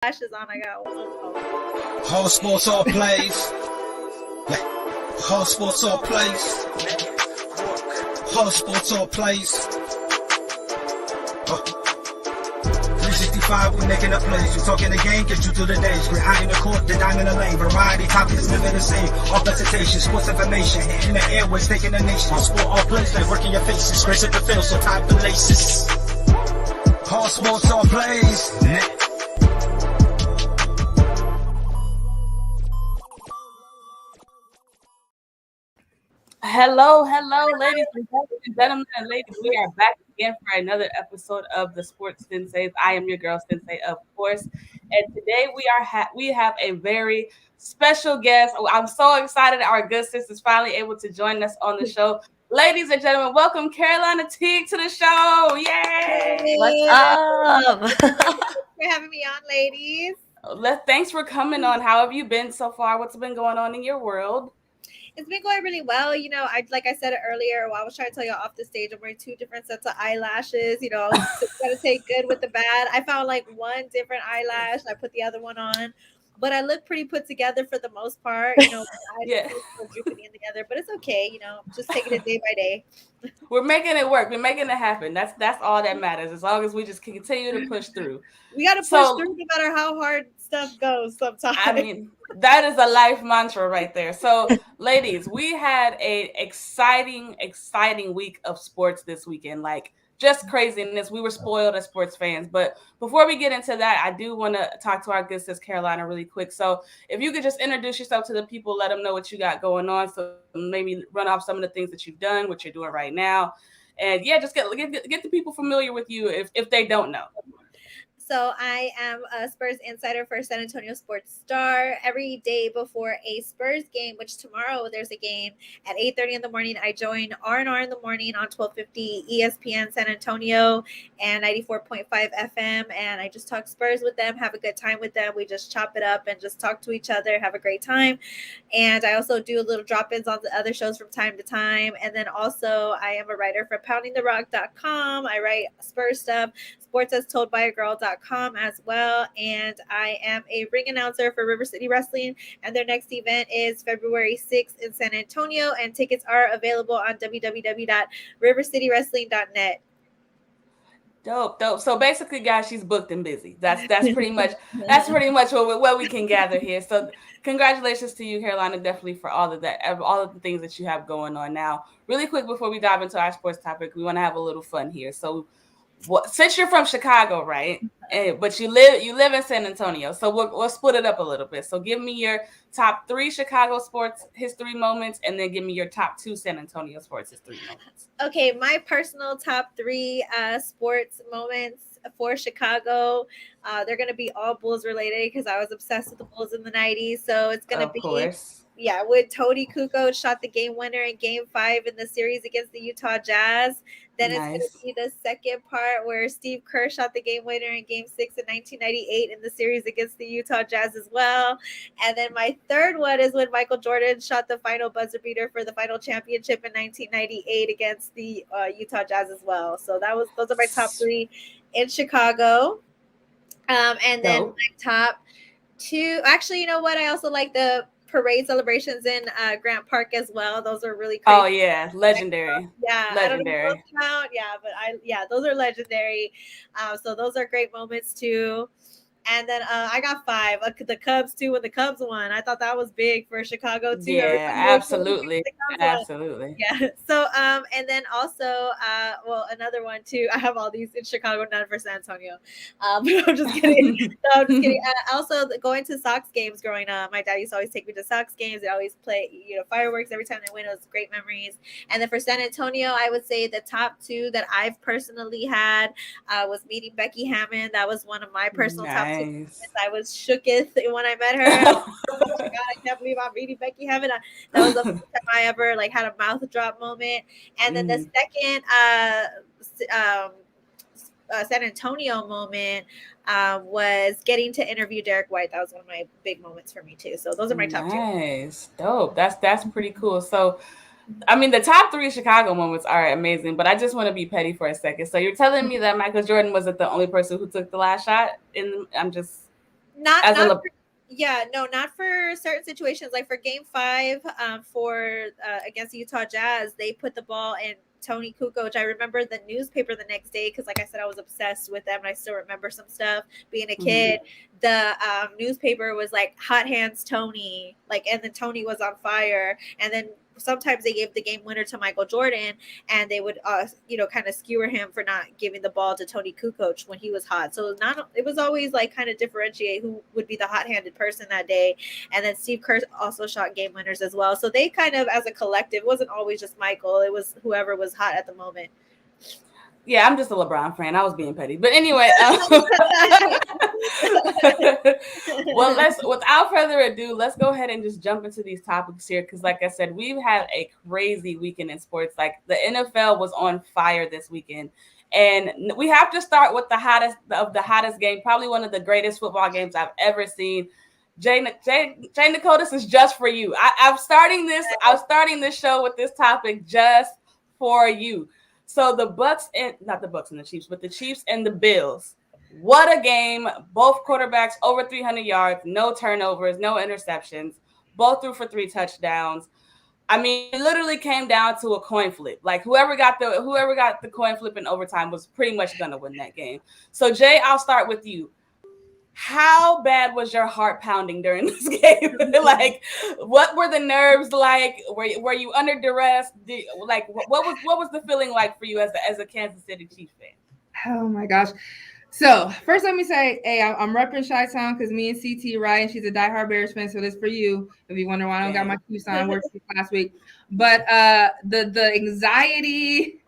Lashes on. I got one. Whole sports all plays. Whole sports all plays. Whole sports all plays. 365, we making a plays. We talking the game, get you through the days. We're high in the court, the dime in the lane. Variety topics living the same. All presentation, sports information. In the airways, taking the nation. All sport, all plays, like working your faces. Grace at the field, so tie the laces. Whole sports all plays. Hello, ladies and gentlemen and ladies. We are back again for another episode of the Sports Senseis. I am your girl Sensei, of course, and today we have a very special guest. I'm so excited our good sis is finally able to join us on the show. Ladies and gentlemen, welcome Carolina Teague to the show. Yay! What's up? Thanks for having me on, ladies. Thanks for coming on. How have you been so far? What's been going on in your world? It's been going really well. You know, like I said it earlier, I was trying to tell y'all off the stage, I'm wearing 2 different sets of eyelashes. You know, gotta take good with the bad. I found like one different eyelash. I put the other one on. But I look pretty put together for the most part. You know, yeah, drooping in together, but it's okay. You know, just taking it day by day. We're making it work. We're making it happen. That's all that matters. As long as we just continue to push through. We got to push through no matter how hard stuff goes sometimes. I mean, that is a life mantra right there. So, ladies, we had a exciting week of sports this weekend. Like, just craziness. We were spoiled as sports fans. But before we get into that, I do want to talk to our good sis Carolina really quick. So if you could just introduce yourself to the people, let them know what you got going on. So maybe run off some of the things that you've done, what you're doing right now. And yeah, just get the people familiar with you if they don't know. So I am a Spurs Insider for San Antonio Sports Star. Every day before a Spurs game, which tomorrow there's a game at 8:30 in the morning, I join R&R in the morning on 1250 ESPN San Antonio and 94.5 FM. And I just talk Spurs with them, have a good time with them. We just chop it up and just talk to each other, have a great time. And I also do little drop-ins on the other shows from time to time. And then also I am a writer for poundingtherock.com. I write Spurs stuff, sportsastoldbyagirl.com as well. And I am a ring announcer for River City Wrestling. And their next event is February 6th in San Antonio. And tickets are available on www.rivercitywrestling.net. Dope. So basically, guys, she's booked and busy. That's pretty much what we can gather here. So congratulations to you, Carolina, definitely for all of the things that you have going on now. Really quick before we dive into our sports topic, we want to have a little fun here. So since you're from Chicago, right? But you live in San Antonio, so we'll split it up a little bit. So give me your top 3 Chicago sports history moments, and then give me your top 2 San Antonio sports history moments. Okay, my personal top 3 sports moments for Chicago, they're going to be all Bulls related because I was obsessed with the Bulls in the 90s. So it's going to be, when Tony Kukoc shot the game winner in Game 5 in the series against the Utah Jazz. Then it's going to be the second part where Steve Kerr shot the game winner in Game 6 in 1998 in the series against the Utah Jazz as well. And then my third one is when Michael Jordan shot the final buzzer beater for the final championship in 1998 against the Utah Jazz as well. So those are my top 3 in Chicago. And then my top 2, actually, you know what? I also like the parade celebrations in Grant Park as well. Those are really crazy. Oh yeah, legendary. Yeah, legendary. I don't know if those count. Yeah, those are legendary. So those are great moments too. And then I got 5. The Cubs too, when the Cubs won. I thought that was big for Chicago too. Yeah, absolutely. Absolutely. Yeah. So and then also another one too. I have all these in Chicago, none for San Antonio. But I'm just kidding. No, I'm just kidding. Also going to Sox games growing up. My dad used to always take me to Sox games. They always play, fireworks every time they win. It was great memories. And then for San Antonio, I would say the top 2 that I've personally had was meeting Becky Hammond. That was one of my personal top 2. I was shooketh when I met her. Oh my God, I can't believe I'm meeting Becky Hammond. That was the first time I ever had a mouth drop moment. And then the second San Antonio moment was getting to interview Derrick White. That was one of my big moments for me too. So those are my top 2. Nice, dope. That's pretty cool. So I mean, the top 3 Chicago moments are amazing, but I just want to be petty for a second. So you're telling me that Michael Jordan wasn't the only person who took the last shot? Not not for certain situations. Like for Game 5, for against the Utah Jazz, they put the ball in Tony Kukoc. I remember the newspaper the next day because, like I said, I was obsessed with them, and I still remember some stuff being a kid. The newspaper was like "Hot Hands Tony," like, and then Tony was on fire, and then sometimes they gave the game winner to Michael Jordan, and they would kind of skewer him for not giving the ball to Tony Kukoc when he was hot. So it was always like kind of differentiate who would be the hot-handed person that day. And then Steve Kerr also shot game winners as well. So they kind of, as a collective, it wasn't always just Michael, it was whoever was hot at the moment. Yeah, I'm just a LeBron fan. I was being petty. But anyway, well, without further ado, let's go ahead and just jump into these topics here. Because like I said, we've had a crazy weekend in sports. Like the NFL was on fire this weekend. And we have to start with the hottest game, probably one of the greatest football games I've ever seen. Jay Nicole, this is just for you. I'm starting this show with this topic just for you. So the Chiefs and the Bills. What a game. Both quarterbacks over 300 yards, no turnovers, no interceptions. Both threw for 3 touchdowns. I mean, it literally came down to a coin flip. Like whoever got the coin flip in overtime was pretty much going to win that game. So Jay, I'll start with you. How bad was your heart pounding during this game? Like, what were the nerves like? Were you under duress? What was the feeling like for you as a Kansas City Chiefs fan? Oh my gosh. So first, let me say, hey, I'm repping Chi-Town because me and CT, right? And she's a diehard Bears fan, so this for you. If you wonder why I don't got my Chiefs on, worked last week. But the anxiety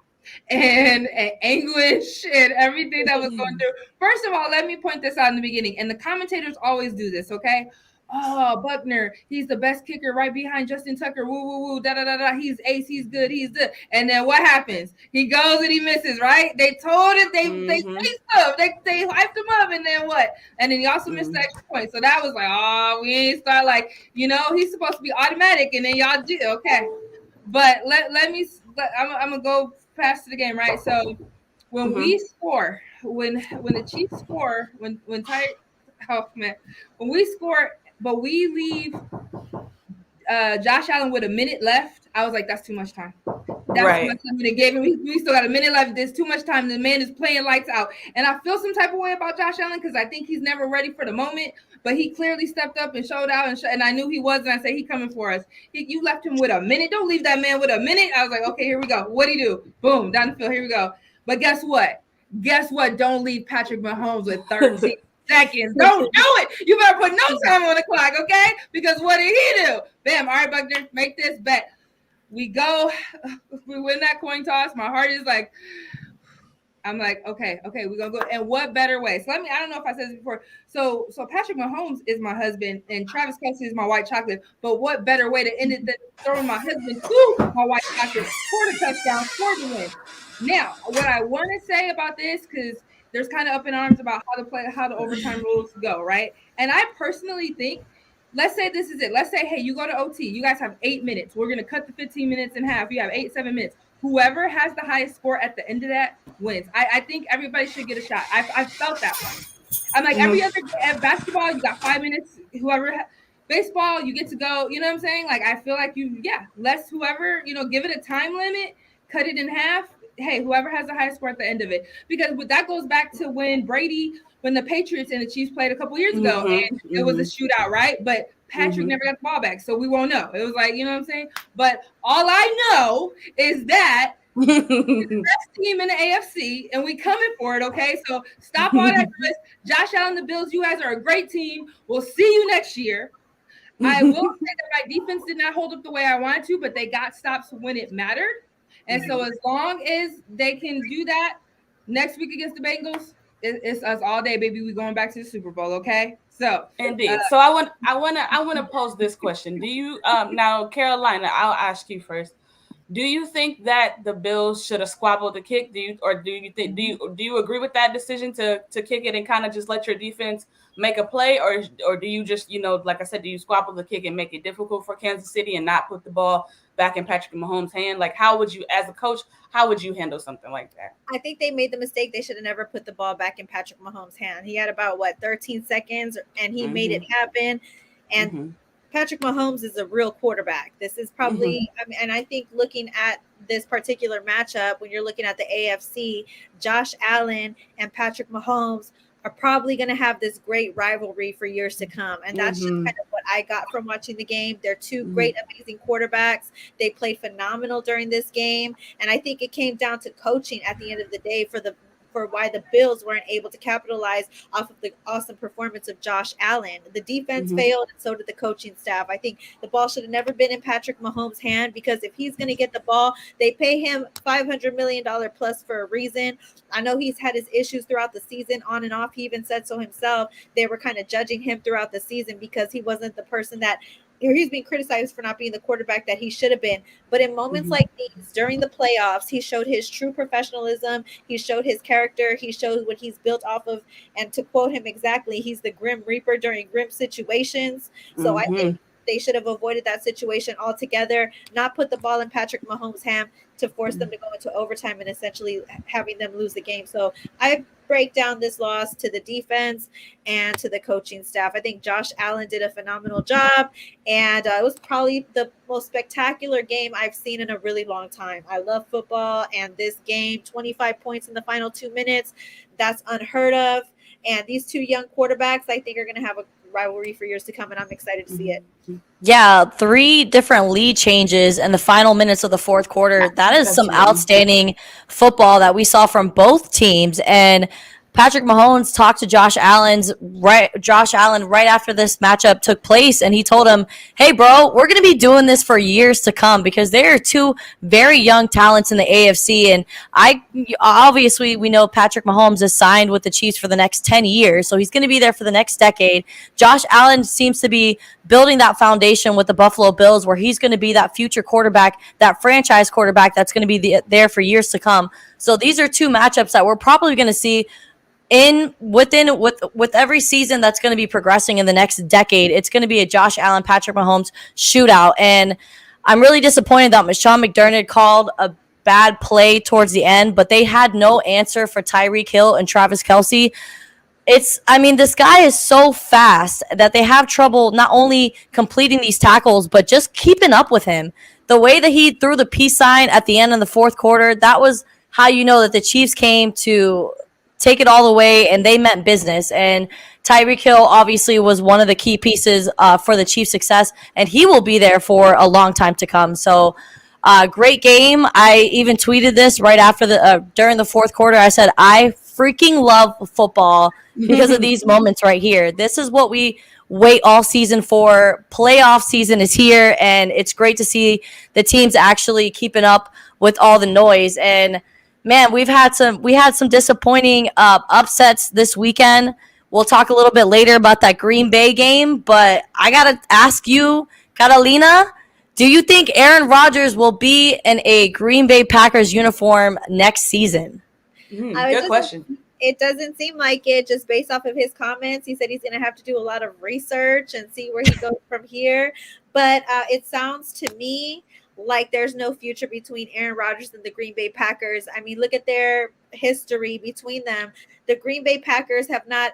and anguish and everything that was going through. First of all, let me point this out in the beginning. And the commentators always do this, okay? Oh, Buckner, he's the best kicker right behind Justin Tucker. Woo, woo, woo, da, da, da, da. He's ace. He's good. He's good. And then what happens? He goes and he misses, right? They told it. They stuff. They hyped him up. And then what? And then he also missed the extra point. So that was like, oh, we ain't start like, he's supposed to be automatic. And then y'all do. Okay. But I'm going to go past the game, right? So when we score, when the Chiefs score, when we score, but we leave Josh Allen with a minute left, I was like, that's too much time. That's right. Too much time. They gave him. We still got a minute left. There's too much time. The man is playing lights out. And I feel some type of way about Josh Allen because I think he's never ready for the moment. But he clearly stepped up and showed out, and I knew he was. And I said, he coming for us. You left him with a minute. Don't leave that man with a minute. I was like, okay, here we go. What'd he do? Boom, down the field. Here we go. But guess what? Don't leave Patrick Mahomes with 13 seconds. Don't do it. You better put no time on the clock, okay? Because what did he do? Bam. All right, Buckner, make this bet. We go. We win that coin toss. My heart is like, I'm like, okay, we're gonna go. And what better way? So I don't know if I said this before. So Patrick Mahomes is my husband and Travis Kelce is my white chocolate. But what better way to end it than throwing my husband to my white chocolate for the touchdown, for the win? Now, what I want to say about this, because there's kind of up in arms about how the overtime rules go, right? And I personally think, let's say this is it. Let's say, hey, you go to OT. You guys have 8 minutes. We're gonna cut the 15 minutes in half. You have 7 minutes. Whoever has the highest score at the end of that wins. I think everybody should get a shot. I felt that one. I'm like, every other at basketball, you got 5 minutes. Baseball, you get to go. You know what I'm saying? Like, I feel like let's whoever, give it a time limit, cut it in half. Hey, whoever has the highest score at the end of it. Because that goes back to when the Patriots and the Chiefs played a couple years ago, and it was a shootout, right? But Patrick never got the ball back, so we won't know. It was like, you know what I'm saying? But all I know is that we're the best team in the AFC, and we coming for it, okay? So stop all that risk. Josh Allen, the Bills, you guys are a great team. We'll see you next year. I will say that my defense did not hold up the way I wanted to, but they got stops when it mattered. And so as long as they can do that next week against the Bengals, it's us all day, baby. We're going back to the Super Bowl, okay? So indeed. So I want to pose this question. Do you now, Carolina? I'll ask you first. Do you think that the Bills should have squabbled the kick? Do you agree with that decision to kick it and kind of just let your defense make a play, or do you just like I said, do you squabble the kick and make it difficult for Kansas City and not put the ball back in Patrick Mahomes' hand? Like, how would you, as a coach, how would you handle something like that? I think they made the mistake. They should have never put the ball back in Patrick Mahomes' hand. He had about 13 seconds, and he made it happen. And Patrick Mahomes is a real quarterback. This is probably, I mean, and I think looking at this particular matchup, when you're looking at the AFC, Josh Allen and Patrick Mahomes are probably going to have this great rivalry for years to come. And that's just kind of what I got from watching the game. They're two great, amazing quarterbacks. They played phenomenal during this game. And I think it came down to coaching at the end of the day for why the Bills weren't able to capitalize off of the awesome performance of Josh Allen. The defense failed, and so did the coaching staff. I think the ball should have never been in Patrick Mahomes' hand, because if he's going to get the ball, they pay him $500 million plus for a reason. I know he's had his issues throughout the season, on and off. He even said so himself. They were kind of judging him throughout the season because he wasn't the person that he's being criticized for not being the quarterback that he should have been. But in moments like these, during the playoffs, he showed his true professionalism. He showed his character. He showed what he's built off of. And to quote him exactly, he's the Grim Reaper during grim situations. So I think they should have avoided that situation altogether, not put the ball in Patrick Mahomes' hand to force them to go into overtime and essentially having them lose the game. So I break down this loss to the defense and to the coaching staff. I think Josh Allen did a phenomenal job, and it was probably the most spectacular game I've seen in a really long time. I love football, and this game, 25 points in the final 2 minutes, that's unheard of. And these two young quarterbacks, I think, are going to have a rivalry for years to come, and I'm excited to see it. Yeah, 3 different lead changes in the final minutes of the fourth quarter. That is some outstanding football that we saw from both teams. And Patrick Mahomes talked to Josh Allen right after this matchup took place, and he told him, hey, bro, we're going to be doing this for years to come, because there are 2 very young talents in the AFC. And obviously we know Patrick Mahomes is signed with the Chiefs for the next 10 years, so he's going to be there for the next decade. Josh Allen seems to be building that foundation with the Buffalo Bills, where he's going to be that future quarterback, that franchise quarterback that's going to be there for years to come. So these are 2 matchups that we're probably going to see with every season that's going to be progressing in the next decade. It's going to be a Josh Allen, Patrick Mahomes shootout. And I'm really disappointed that Sean McDermott called a bad play towards the end, but they had no answer for Tyreek Hill and Travis Kelce. This guy is so fast that they have trouble not only completing these tackles, but just keeping up with him. The way that he threw the peace sign at the end of the fourth quarter, that was how you know that the Chiefs came to take it all the way, and they meant business. And Tyreek Hill obviously was one of the key pieces for the Chiefs' success, and he will be there for a long time to come. So, great game. I even tweeted this right after during the fourth quarter. I said, I freaking love football because of these moments right here. This is what we wait all season for. Playoff season is here, and it's great to see the teams actually keeping up with all the noise. And man, we had some disappointing upsets this weekend. We'll talk a little bit later about that Green Bay game, but I got to ask you, Catalina, do you think Aaron Rodgers will be in a Green Bay Packers uniform next season? Good question. It doesn't seem like it, just based off of his comments. He said he's going to have to do a lot of research and see where he goes from here. But it sounds to me like there's no future between Aaron Rodgers and the Green Bay Packers. I mean, look at their history between them. The Green Bay Packers have not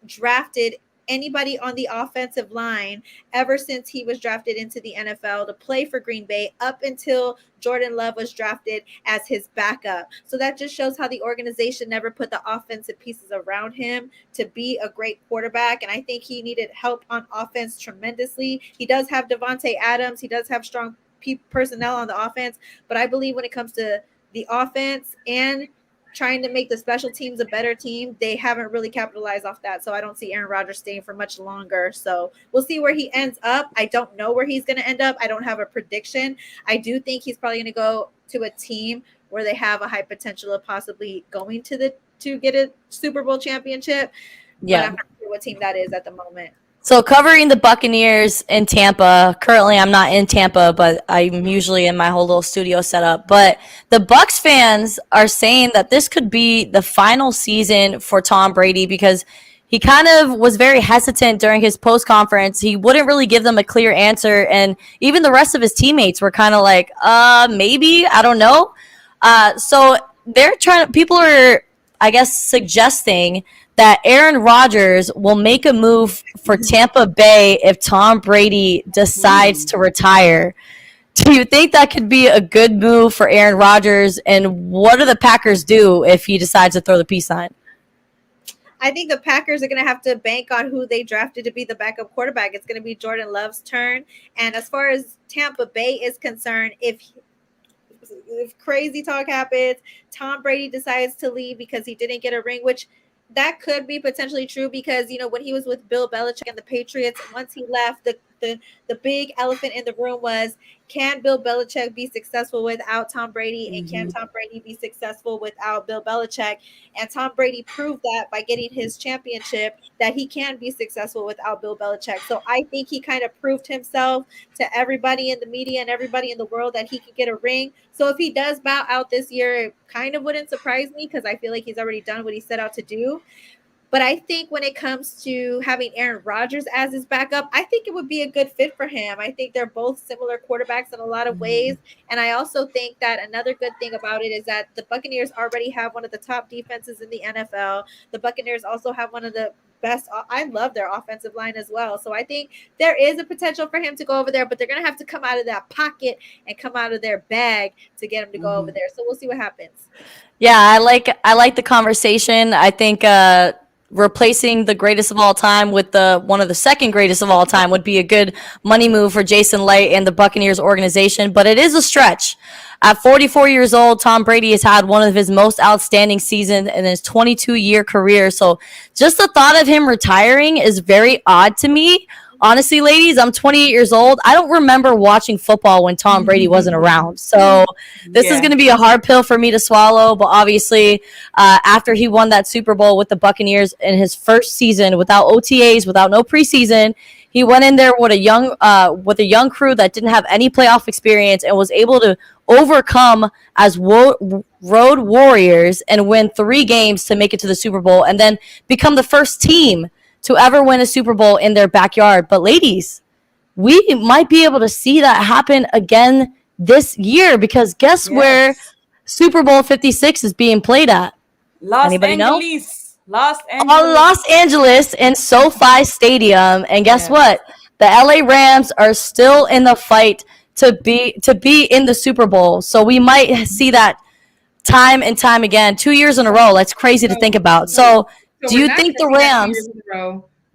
drafted anybody on the offensive line ever since he was drafted into the NFL to play for Green Bay, up until Jordan Love was drafted as his backup. So that just shows how the organization never put the offensive pieces around him to be a great quarterback. And I think he needed help on offense tremendously. He does have Devontae Adams. He does have strong personnel on the offense, but I believe when it comes to the offense and trying to make the special teams a better team, they haven't really capitalized off that. So I don't see Aaron Rodgers staying for much longer. So we'll see where he ends up. I don't know where he's going to end up. I don't have a prediction. I do think he's probably going to go to a team where they have a high potential of possibly going to get a Super Bowl championship. Yeah. But I'm not sure what team that is at the moment. So covering the Buccaneers in Tampa, currently I'm not in Tampa, but I'm usually in my whole little studio setup. But the Bucs fans are saying that this could be the final season for Tom Brady, because he kind of was very hesitant during his post conference. He wouldn't really give them a clear answer, and even the rest of his teammates were kind of like, maybe, I don't know. So people are, I guess, suggesting that Aaron Rodgers will make a move for Tampa Bay if Tom Brady decides to retire. Do you think that could be a good move for Aaron Rodgers? And what do the Packers do if he decides to throw the peace sign? I think the Packers are going to have to bank on who they drafted to be the backup quarterback. It's going to be Jordan Love's turn. And as far as Tampa Bay is concerned, if crazy talk happens, Tom Brady decides to leave because he didn't get a ring, which that could be potentially true because, when he was with Bill Belichick and the Patriots, once he left, the big elephant in the room was, can Bill Belichick be successful without Tom Brady? And can Tom Brady be successful without Bill Belichick? And Tom Brady proved that by getting his championship, that he can be successful without Bill Belichick. So I think he kind of proved himself to everybody in the media and everybody in the world that he could get a ring. So if he does bow out this year, it kind of wouldn't surprise me because I feel like he's already done what he set out to do. But I think when it comes to having Aaron Rodgers as his backup, I think it would be a good fit for him. I think they're both similar quarterbacks in a lot of ways. And I also think that another good thing about it is that the Buccaneers already have one of the top defenses in the NFL. The Buccaneers also have one of the best. I love their offensive line as well. So I think there is a potential for him to go over there, but they're going to have to come out of that pocket and come out of their bag to get him to go over there. So we'll see what happens. Yeah, I like the conversation. I think replacing the greatest of all time with one of the second greatest of all time would be a good money move for Jason Light and the Buccaneers organization, but it is a stretch. At 44 years old, Tom Brady has had one of his most outstanding seasons in his 22-year career. So just the thought of him retiring is very odd to me. Honestly, ladies, I'm 28 years old. I don't remember watching football when Tom Brady wasn't around. So this is going to be a hard pill for me to swallow. But obviously, after he won that Super Bowl with the Buccaneers in his first season, without OTAs, without no preseason, he went in there with a young crew that didn't have any playoff experience and was able to overcome as road warriors and win 3 games to make it to the Super Bowl and then become the first team to ever win a Super Bowl in their backyard. But ladies, we might be able to see that happen again this year because guess where Super Bowl 56 is being played at? Anybody know? Los Angeles in SoFi Stadium. And guess what? The LA Rams are still in the fight to be in the Super Bowl. So we might see that time and time again, 2 years in a row. That's crazy to think about. So do you think the Rams?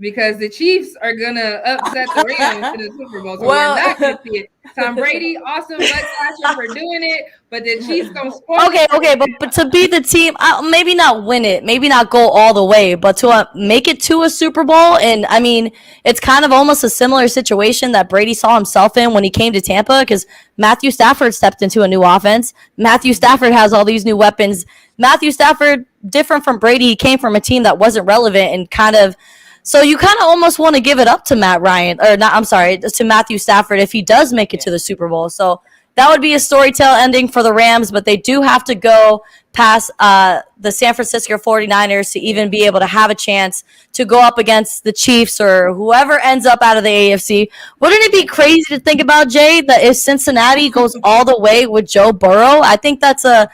Because the Chiefs are gonna upset the Rams in the Super Bowl, so we're not gonna see it. Tom Brady, awesome, let's watch him for doing it, but the Chiefs gonna spoil. Okay, but to be the team, maybe not win it, maybe not go all the way, but to make it to a Super Bowl, and I mean, it's kind of almost a similar situation that Brady saw himself in when he came to Tampa, because Matthew Stafford stepped into a new offense. Matthew Stafford has all these new weapons. Matthew Stafford, different from Brady, he came from a team that wasn't relevant and kind of. So you kind of almost want to give it up to to Matthew Stafford if he does make it to the Super Bowl. So that would be a storytell ending for the Rams, but they do have to go past the San Francisco 49ers to even be able to have a chance to go up against the Chiefs or whoever ends up out of the AFC. Wouldn't it be crazy to think about, Jay, that if Cincinnati goes all the way with Joe Burrow? I think that's a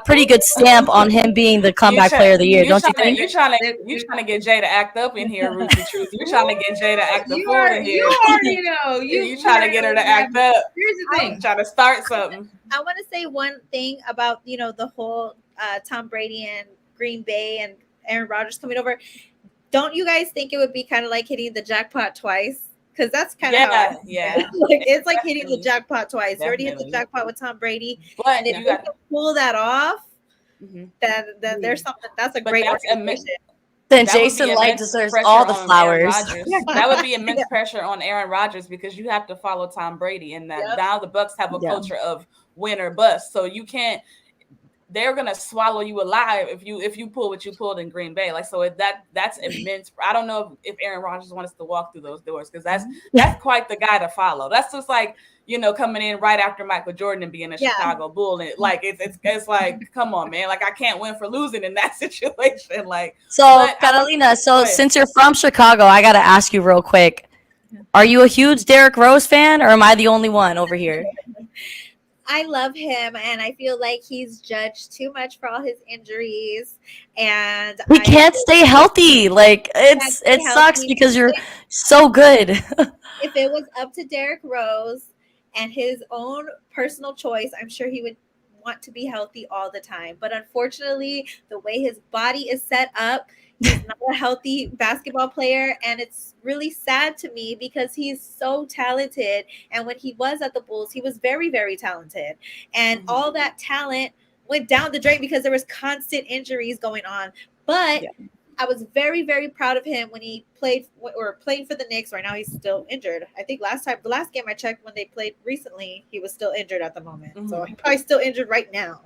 pretty good stamp on him being the comeback player of the year, don't you think? You're trying to get Jay to act up in here, Ruthie Truth. You're trying to get Jay to act the fool in here. You already know. You're trying to get her to act up. Here's the thing. Trying to start something. I want to say one thing about, the whole Tom Brady and Green Bay and Aaron Rodgers coming over. Don't you guys think it would be kind of like hitting the jackpot twice? Because that's kind of how it's like hitting the jackpot twice. You already hit the jackpot with Tom Brady, and if you can pull that off, then there's something. That's a great organization. Then Jason Light deserves all the flowers. That would be immense pressure on Aaron Rodgers because you have to follow Tom Brady, and that now the Bucs have a culture of win or bust. So you can't. they're gonna swallow you alive if you pull what you pulled in Green Bay. Like, so that's immense. I don't know if Aaron Rodgers wants to walk through those doors, because that's quite the guy to follow. That's just like, coming in right after Michael Jordan and being a Chicago Bull, and like it's like, come on, man. Like, I can't win for losing in that situation. Like, so Catalina, since you're from Chicago, I gotta ask you real quick. Are you a huge Derrick Rose fan, or am I the only one over here? I love him, and I feel like he's judged too much for all his injuries, and he can't stay healthy. Like, it sucks because you're so good. If it was up to Derrick Rose and his own personal choice, I'm sure he would want to be healthy all the time. But unfortunately, the way his body is set up, he's not a healthy basketball player, and it's really sad to me because he's so talented. And when he was at the Bulls, he was very, very talented. And all that talent went down the drain because there was constant injuries going on. But I was very, very proud of him when he playing for the Knicks. Right now, he's still injured. I think the last game I checked when they played recently, he was still injured at the moment. So he's probably still injured right now.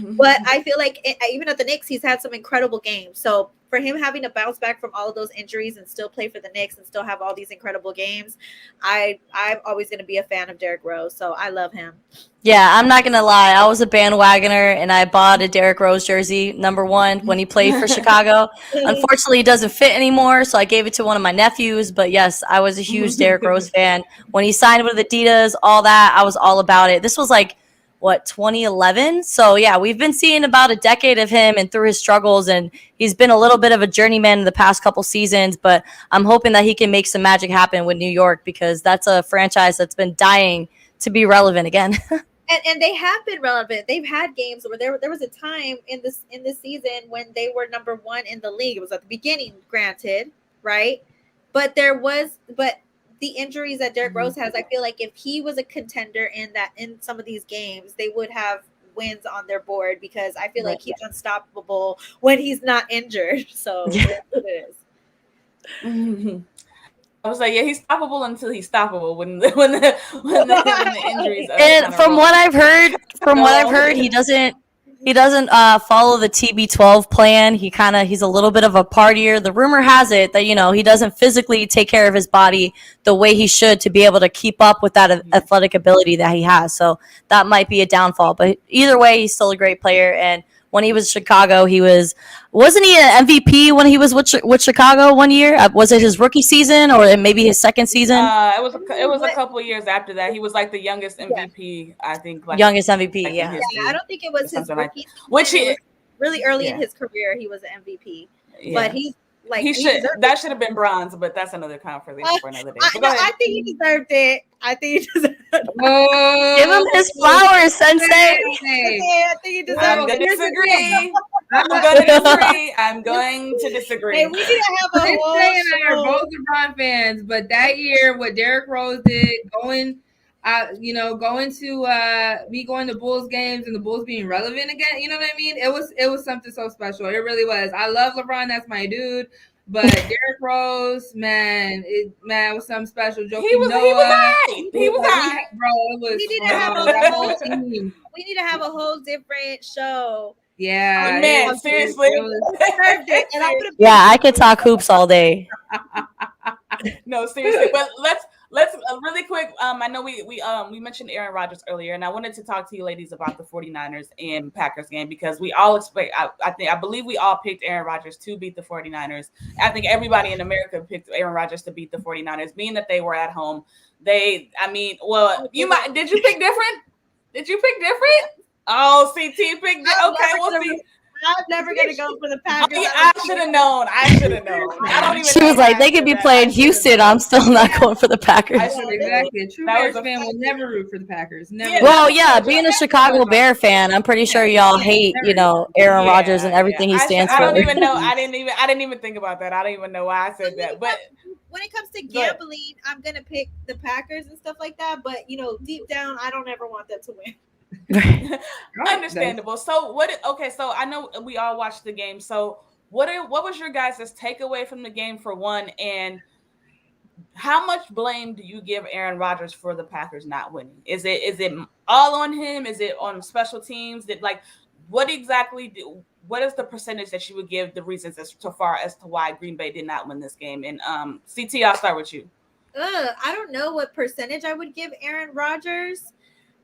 But I feel like even at the Knicks, he's had some incredible games. So for him having to bounce back from all of those injuries and still play for the Knicks and still have all these incredible games, I'm always going to be a fan of Derrick Rose. So I love him. Yeah, I'm not going to lie. I was a bandwagoner, and I bought a Derrick Rose jersey, #1, when he played for Chicago. Unfortunately, it doesn't fit anymore, so I gave it to one of my nephews. But yes, I was a huge Derrick Rose fan. When he signed with Adidas, all that, I was all about it. This was like, 2011? So yeah, we've been seeing about a decade of him and through his struggles, and he's been a little bit of a journeyman in the past couple seasons, but I'm hoping that he can make some magic happen with New York, because that's a franchise that's been dying to be relevant again. And they have been relevant. They've had games where there was a time in this season when they were #1 in the league. It was at the beginning, granted, right? But the injuries that Derrick Rose has, I feel like if he was a contender in some of these games, they would have wins on their board, because I feel like he's unstoppable when he's not injured. So that's what it is. I was like, he's stoppable until he's stoppable when the injuries. And from what I've heard, he doesn't follow the TB12 plan. He's a little bit of a partier. The rumor has it that, he doesn't physically take care of his body the way he should to be able to keep up with that athletic ability that he has. So that might be a downfall. But either way, he's still a great player. And when he was Chicago, wasn't he an MVP when he was with Chicago one year? Was it his rookie season or maybe his second season? It was a couple of years after that. He was like the youngest MVP, I think. Like, youngest MVP, I don't think it was his rookie season. Which he really early in his career, he was an MVP. Yeah. But that should have been bronze, but that's another conversation for another day. I think he deserved it. Give him his flowers, Sensei. I think he deserved it. I'm going to disagree. Hey, we need to have a whole and I are both LeBron fans, but that year, what Derrick Rose did, going to Bulls games and the Bulls being relevant again, you know what I mean? It was something so special. It really was. I love LeBron, that's my dude. But Derrick Rose, man, it was something special. He was high. Bro, we need to have a whole different show. Yeah, man, seriously. I could talk hoops all day. No, seriously, but let's really quick. I know we mentioned Aaron Rodgers earlier, and I wanted to talk to you ladies about the 49ers and Packers game, because we all expect. I believe we all picked Aaron Rodgers to beat the 49ers. I think everybody in America picked Aaron Rodgers to beat the 49ers, being that they were at home. Did you pick different? Did you pick different? Oh, CT picked. Okay, we'll see. I'm never gonna go for the Packers. I should have known. I don't even. She was like, they could be playing Houston. I'm still not going for the Packers. Exactly. A true Bears fan will never root for the Packers. Never. Well, yeah, being a Chicago Bear fan, I'm pretty sure y'all hate, Aaron Rodgers and everything he stands for. I don't even know. I didn't even think about that. I don't even know why I said that. But when it comes to gambling, I'm gonna pick the Packers and stuff like that. But deep down, I don't ever want them to win. Understandable. So so I know we all watched the game. So what was your guys' takeaway from the game, for one, and how much blame do you give Aaron Rodgers for the Packers not winning? Is it all on him? Is it on special teams? what is the percentage that you would give the reasons as far as to why Green Bay did not win this game? And CT, I'll start with you. I don't know what percentage I would give Aaron Rodgers.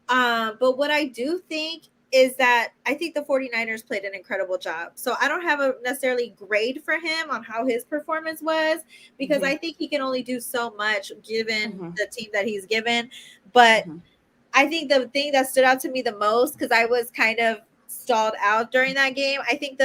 But what I do think is that I think the 49ers played an incredible job. So I don't have a necessarily grade for him on how his performance was, because I think he can only do so much given the team that he's given. But I think the thing that stood out to me the most, because I was kind of stalled out during that game, I think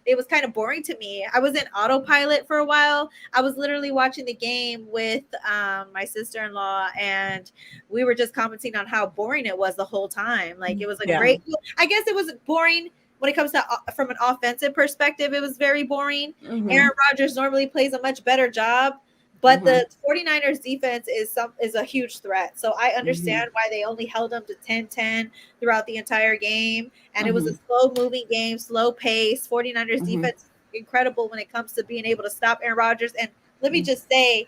it was kind of boring to me. I was in autopilot for a while. I was literally watching the game with my sister-in-law, and we were just commenting on how boring it was the whole time. Like, it was great. I guess it was boring when it comes to from an offensive perspective. It was very boring. Aaron Rodgers normally plays a much better job, but the 49ers defense is a huge threat. So I understand why they only held them to 10-10 throughout the entire game. And it was a slow-moving game, slow pace. 49ers defense is incredible when it comes to being able to stop Aaron Rodgers. And let me just say,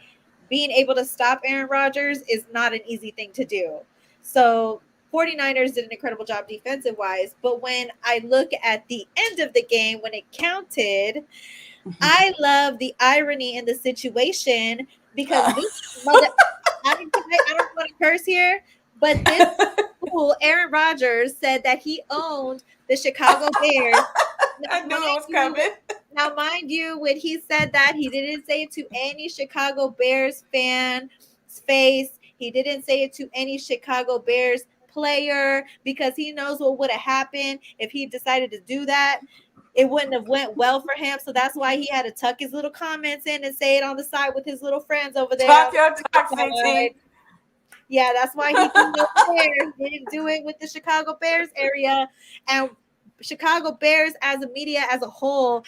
being able to stop Aaron Rodgers is not an easy thing to do. So 49ers did an incredible job defensive-wise. But when I look at the end of the game, when it counted, I love the irony in the situation, because this I don't want to curse here, but this fool, Aaron Rodgers, said that he owned the Chicago Bears. I knew it was coming. Now, mind you, when he said that, he didn't say it to any Chicago Bears fan's face. He didn't say it to any Chicago Bears player, because he knows what would have happened if he decided to do that. It wouldn't have went well for him. So that's why he had to tuck his little comments in and say it on the side with his little friends over there. Talk your talk, CT. Yeah, that's why he didn't do it with the Chicago Bears area. And Chicago Bears as a media as a whole,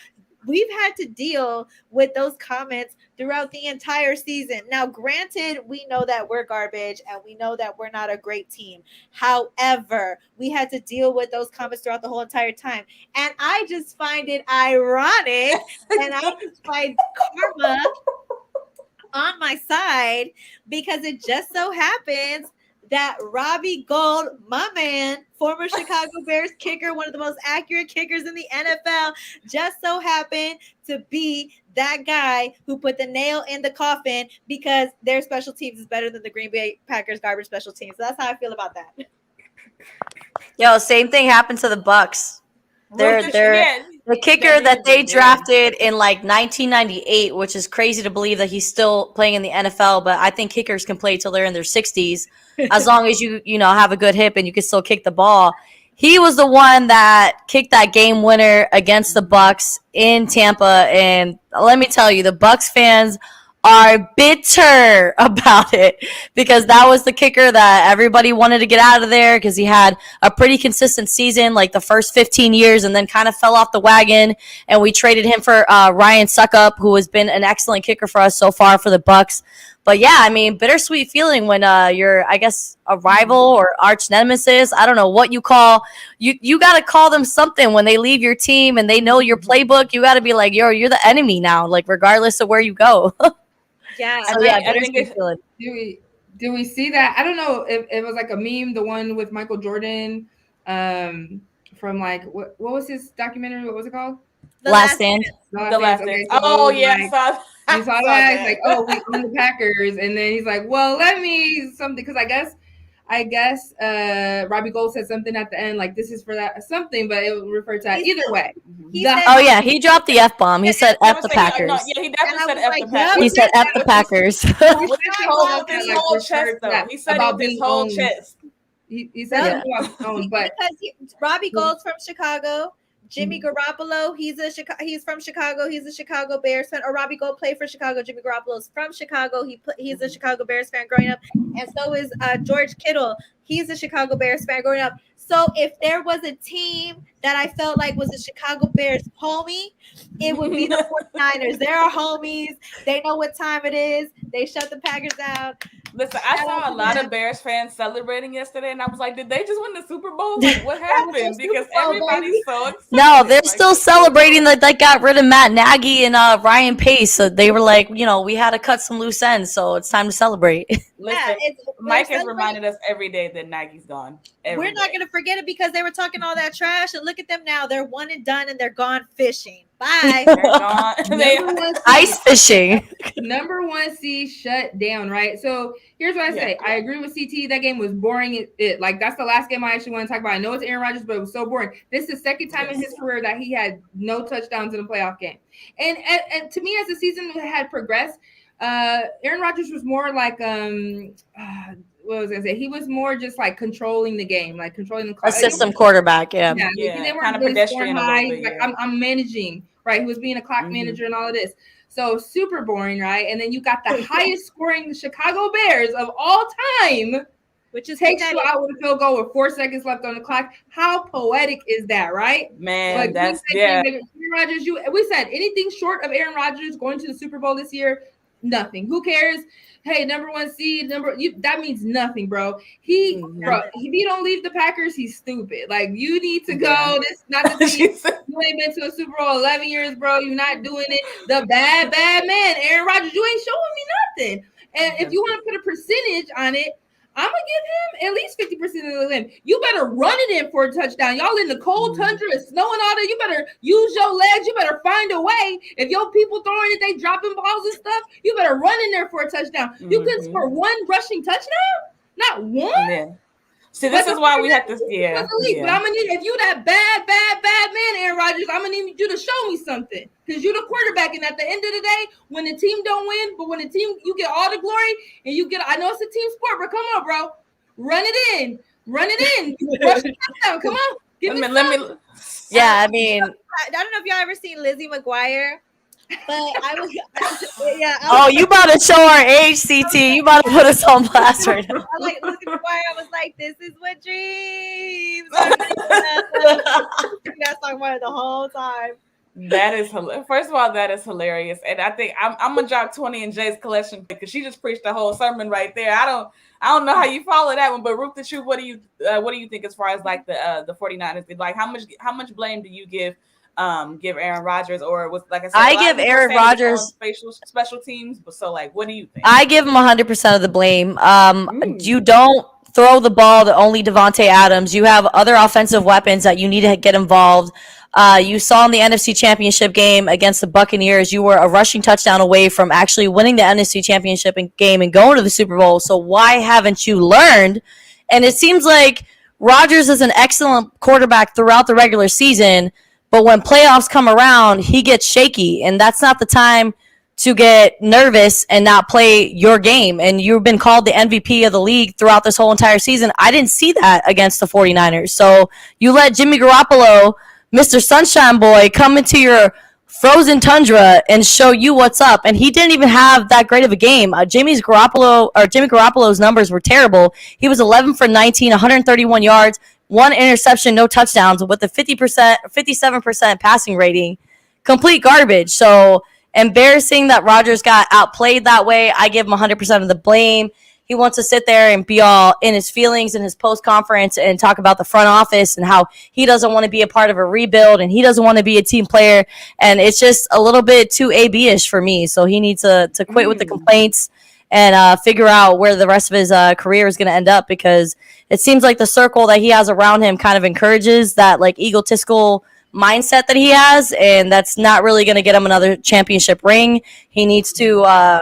we've had to deal with those comments throughout the entire season. Now, granted, we know that we're garbage and we know that we're not a great team. However, we had to deal with those comments throughout the whole entire time. And I just find it ironic, and I just find karma on my side, because it just so happens that Robbie Gould, my man, former Chicago Bears kicker, one of the most accurate kickers in the NFL, just so happened to be that guy who put the nail in the coffin, because their special teams is better than the Green Bay Packers garbage special teams. So that's how I feel about that. Yo, same thing happened to the Bucks. The kicker that they drafted in like 1998, which is crazy to believe that he's still playing in the NFL, but I think kickers can play till they're in their 60s, as long as you have a good hip and you can still kick the ball. He was the one that kicked that game winner against the Bucks in Tampa, and let me tell you, the Bucks fans are bitter about it, because that was the kicker that everybody wanted to get out of there, because he had a pretty consistent season like the first 15 years and then kind of fell off the wagon, and we traded him for Ryan Suckup, who has been an excellent kicker for us so far for the Bucks. But yeah, I mean, bittersweet feeling when you're, I guess, a rival or arch nemesis. I don't know what you call. You got to call them something when they leave your team and they know your playbook. You got to be like, yo, you're the enemy now, like regardless of where you go. Yeah. So yeah, bittersweet feeling. Do we see that? I don't know if it was like a meme, the one with Michael Jordan, from like what was his documentary? What was it called? The Last Stand. The Last Stand. So yeah, like, you saw that. It's like, oh, we own the Packers, and then he's like, well, let me something, because I guess Robbie Gould said something at the end, like, this is for that something, but it would refer to that either way. He dropped the F-bomb. He said F the Packers. Yeah, he definitely said F the Packers. He said F the Packers. With his whole chest, though. He said it with his whole chest. He said about his own, but because Robbie Gould's from Chicago. Jimmy Garoppolo, he's from Chicago. He's a Chicago Bears fan. Or Robbie Gould played for Chicago. Jimmy Garoppolo's from Chicago. He's a Chicago Bears fan growing up. And so is George Kittle. He's a Chicago Bears fan growing up. So if there was a team that I felt like was a Chicago Bears homie, it would be the 49ers. They're our homies. They know what time it is. They shut the Packers down. Listen, I saw a lot of Bears fans celebrating yesterday, and I was like, did they just win the Super Bowl? Like, what happened? Because everybody's so excited. No, they're still celebrating that they got rid of Matt Nagy and Ryan Pace. So they were like, we had to cut some loose ends, so it's time to celebrate. Listen, Mike has reminded us every day that Nagy's gone. We're not going to forget it because they were talking all that trash, and look at them now. They're one and done, and they're gone fishing. Bye. They're gone. Ice fishing. Number 1 seed shut down, right? So here's what I say. I agree with CT. That game was boring. Like, that's the last game I actually want to talk about. I know it's Aaron Rodgers, but it was so boring. This is the second time in his career that he had no touchdowns in a playoff game. And to me, as the season had progressed, Aaron Rodgers was more like what was I gonna say? He was more just like controlling the game, like controlling the clock. A system quarterback, they weren't kind of really pedestrian high. a little bit, like I'm managing, right? He was being a clock manager and all of this. So super boring, right? And then you got the highest scoring Chicago Bears of all time, which is takes you out with a field goal with 4 seconds left on the clock. How poetic is that, right? Man, like, that's Aaron Rodgers, we said anything short of Aaron Rodgers going to the Super Bowl this year, nothing. Who cares? Hey, number 1 seed, that means nothing, bro. Bro, if you don't leave the Packers, he's stupid. Like, you need to go. This not the team. You ain't been to a Super Bowl 11 years, bro. You're not doing it. The bad man, Aaron Rodgers, you ain't showing me nothing. And if you want to put a percentage on it, I'm gonna give him at least 50% of the limb. You better run it in for a touchdown. Y'all in the cold tundra, it's snowing all that. You better use your legs. You better find a way. If your people throwing it, they dropping balls and stuff. You better run in there for a touchdown. You couldn't score 1 rushing touchdown, not 1. Yeah. See, this is why we have to. But I'm gonna need, if you that bad man, Aaron Rodgers, I'm gonna need you to show me something, because you're the quarterback. And at the end of the day, when the team don't win, but when the team, you get all the glory, and you get, I know it's a team sport, but come on, bro, run it in, rush the touchdown. Come on, let me. Yeah, I mean, I don't know if y'all ever seen Lizzie McGuire. But I was, you about to show our age, CT. You about to put us on blast right now. I like Lizzie McGuire. I was like, this is what dreams. That song about it the whole time. That is hilarious. First of all, that is hilarious, and I think I'm gonna drop 20 in Jay's collection because she just preached the whole sermon right there. I don't know how you follow that one, but Ruth the Truth, what do you think as far as like the 49ers? Like, how much blame do you give Aaron Rodgers, or was, like I said, I give Aaron Rodgers special teams, but so like, what do you think? I give him 100% of the blame. You don't throw the ball to only Devontae Adams. You have other offensive weapons that you need to get involved. You saw in the NFC Championship game against the Buccaneers, you were a rushing touchdown away from actually winning the NFC Championship game and going to the Super Bowl. So why haven't you learned? And it seems like Rodgers is an excellent quarterback throughout the regular season, but when playoffs come around, he gets shaky, and that's not the time to get nervous and not play your game. And you've been called the MVP of the league throughout this whole entire season. I didn't see that against the 49ers. So you let Jimmy Garoppolo, Mr. Sunshine Boy, come into your frozen tundra and show you what's up. And he didn't even have that great of a game. Jimmy Garoppolo's numbers were terrible. He was 11 for 19, 131 yards, 1 interception, no touchdowns, with a 57% passing rating. Complete garbage. So embarrassing that Rodgers got outplayed that way. I give him 100% of the blame. He wants to sit there and be all in his feelings in his post-conference and talk about the front office and how he doesn't want to be a part of a rebuild and he doesn't want to be a team player. And it's just a little bit too AB-ish for me. So he needs to quit with the complaints and figure out where the rest of his career is going to end up, because it seems like the circle that he has around him kind of encourages that like egotistical mindset that he has, and that's not really going to get him another championship ring. He needs to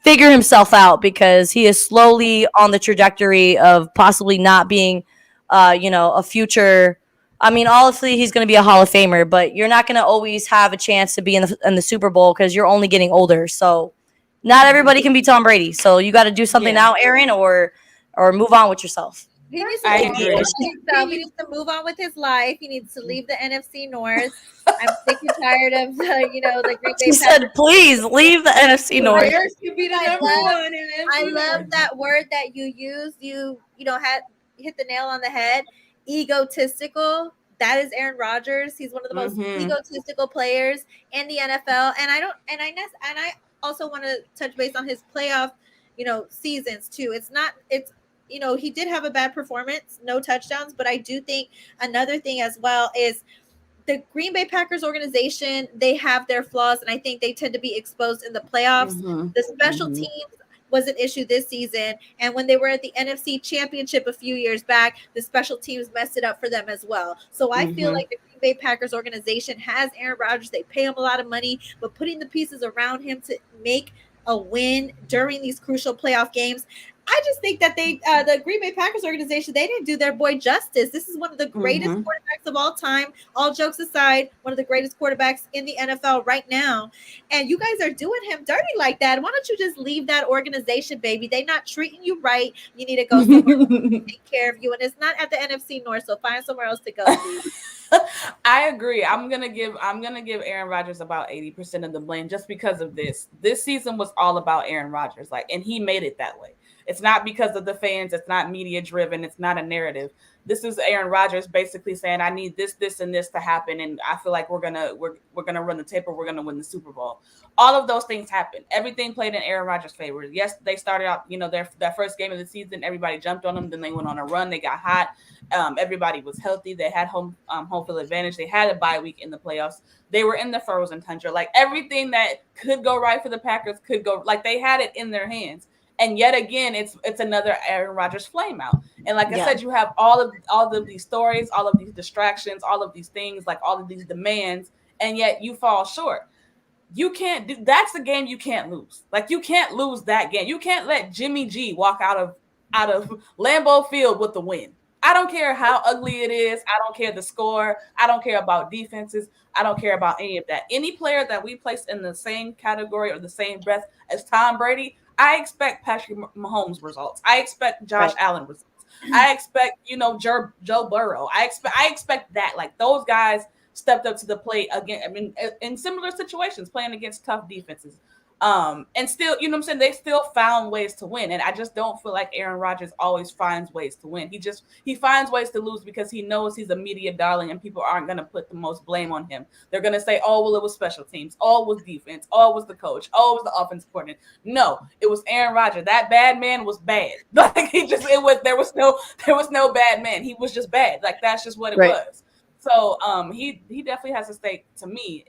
figure himself out, because he is slowly on the trajectory of possibly not being, a future. I mean, obviously he's going to be a Hall of Famer, but you're not going to always have a chance to be in the Super Bowl because you're only getting older. So not everybody can be Tom Brady. So you got to do something now, Aaron, or move on with yourself. He needs to move on with his life. He needs to leave the NFC North. I'm sick and tired of the Green Bay Packers. He said, "Please leave the NFC North." I love that word that you used. You hit the nail on the head. Egotistical. That is Aaron Rodgers. He's one of the most egotistical players in the NFL. And I also want to touch base on his playoff, seasons too. He did have a bad performance, no touchdowns, but I do think another thing as well is the Green Bay Packers organization, they have their flaws, and I think they tend to be exposed in the playoffs. The special teams, was an issue this season. And when they were at the NFC Championship a few years back, the special teams messed it up for them as well. So I feel like the Green Bay Packers organization has Aaron Rodgers. They pay him a lot of money, but putting the pieces around him to make a win during these crucial playoff games, I just think that the Green Bay Packers organization, they didn't do their boy justice. This is one of the greatest quarterbacks of all time. All jokes aside, one of the greatest quarterbacks in the NFL right now. And you guys are doing him dirty like that. Why don't you just leave that organization, baby? They're not treating you right. You need to go somewhere else to take care of you. And it's not at the NFC North, so find somewhere else to go, please. I agree. I'm gonna give Aaron Rodgers about 80% of the blame just because of this. This season was all about Aaron Rodgers, and he made it that way. It's not because of the fans. It's not media driven. It's not a narrative. This is Aaron Rodgers basically saying, I need this, this, and this to happen. And I feel like we're gonna run the tape, or we're gonna win the Super Bowl. All of those things happened. Everything played in Aaron Rodgers' favor. Yes, they started out, their first game of the season, everybody jumped on them. Then they went on a run. They got hot. Everybody was healthy. They had home field advantage. They had a bye week in the playoffs. They were in the frozen tundra. Like, everything that could go right for the Packers could go. Like, they had it in their hands. And yet again, it's another Aaron Rodgers flame out. And like I said, you have all of these stories, all of these distractions, all of these things, like all of these demands, and yet you fall short. You can't do that's the game you can't lose. Like, you can't lose that game. You can't let Jimmy G walk out of Lambeau Field with the win. I don't care how ugly it is. I don't care the score. I don't care about defenses. I don't care about any of that. Any player that we place in the same category or the same breath as Tom Brady, I expect Patrick Mahomes results. I expect Josh Allen results. I expect, Joe Burrow. I expect that. Like, those guys stepped up to the plate again. I mean, in similar situations, playing against tough defenses. And still, they still found ways to win. And I just don't feel like Aaron Rodgers always finds ways to win. He finds ways to lose because he knows he's a media darling and people aren't going to put the most blame on him. They're going to say, oh, well, it was special teams. Oh, it was defense. Oh, it was the coach. Oh, it was the offense coordinator. No, it was Aaron Rodgers. That bad man was bad. Like, there was no bad man. He was just bad. Like, that's just what it was. So he definitely has to stake. To me,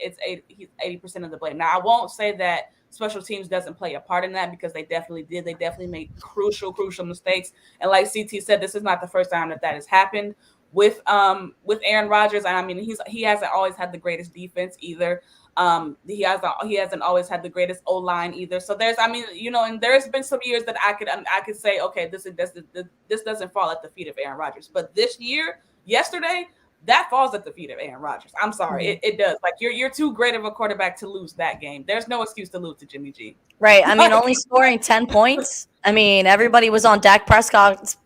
he's 80% of the blame. Now, I won't say that special teams doesn't play a part in that, because they definitely did. They definitely made crucial mistakes. And like CT said, this is not the first time that has happened with Aaron Rodgers. And I mean, he hasn't always had the greatest defense either. He hasn't always had the greatest O-line either. So and there's been some years that I could say, okay, this doesn't fall at the feet of Aaron Rodgers. But yesterday, that falls at the feet of Aaron Rodgers. I'm sorry, it does. Like, you're too great of a quarterback to lose that game. There's no excuse to lose to Jimmy G. Right. I mean, only scoring 10 points. I mean, everybody was on Dak Prescott's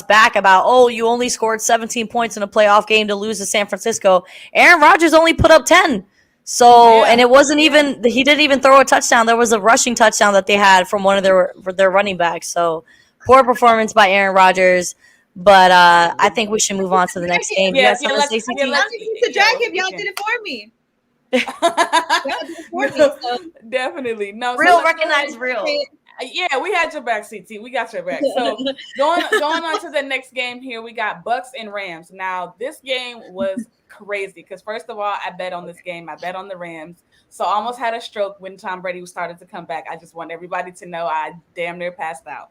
back about, oh, you only scored 17 points in a playoff game to lose to San Francisco. Aaron Rodgers only put up 10. So, and it wasn't even, he didn't even throw a touchdown. There was a rushing touchdown that they had from one of their running backs. So, poor performance by Aaron Rodgers. But I think we should move on to the next game. Let's drag him. Y'all did it for me. Definitely. No, real recognize real. Yeah, we had your back, CT. We got your back. So going on to the next game here, we got Bucks and Rams. Now, this game was crazy because, first of all, I bet on this game. I bet on the Rams. So I almost had a stroke when Tom Brady started to come back. I just want everybody to know I damn near passed out.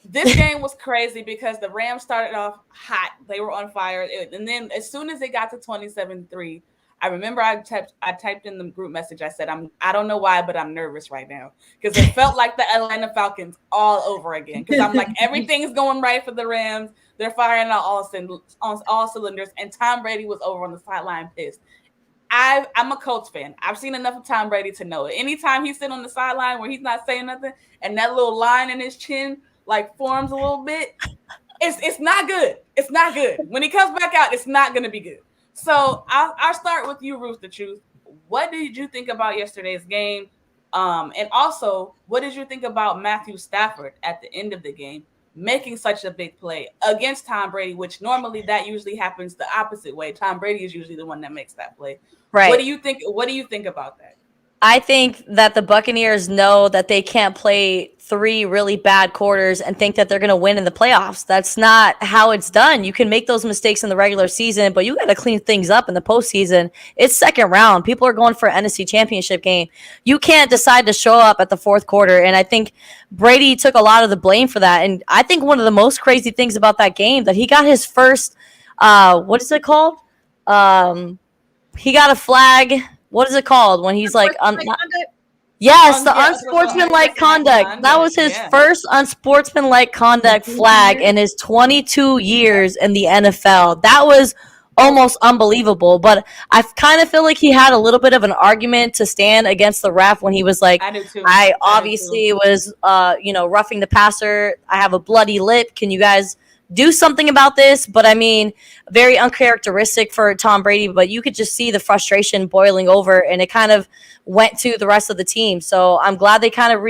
This game was crazy because the Rams started off hot. They were on fire. And then as soon as it got to 27-3, I remember I typed in the group message. I said, I don't know why, but I'm nervous right now because it felt like the Atlanta Falcons all over again. Because I'm like, everything's going right for the Rams. They're firing on all cylinders. And Tom Brady was over on the sideline pissed. I'm a Colts fan. I've seen enough of Tom Brady to know it. Anytime he's sitting on the sideline where he's not saying nothing and that little line in his chin forms a little bit, it's not good. It's not good. When he comes back out, it's not going to be good. So I'll start with you, Ruth the Truth. What did you think about yesterday's game? And also, what did you think about Matthew Stafford at the end of the game making such a big play against Tom Brady, which normally that usually happens the opposite way. Tom Brady is usually the one that makes that play. Right. What do you think about that? I think that the Buccaneers know that they can't play 3 really bad quarters and think that they're going to win in the playoffs. That's not how it's done. You can make those mistakes in the regular season, but you got to clean things up in the postseason. It's second round. People are going for an NFC championship game. You can't decide to show up at the fourth quarter, and I think Brady took a lot of the blame for that. And I think one of the most crazy things about that game that he got his first, what is it called? He got a flag. What is it called when he's like, yes, the unsportsmanlike conduct. That was his first unsportsmanlike conduct flag in his 22 years in the NFL. That was almost unbelievable. But I kind of feel like he had a little bit of an argument to stand against the ref when he was like, I obviously was, roughing the passer. I have a bloody lip. Can you guys do something about this? But I mean, very uncharacteristic for Tom Brady, but you could just see the frustration boiling over, and it kind of went to the rest of the team. So I'm glad they kind of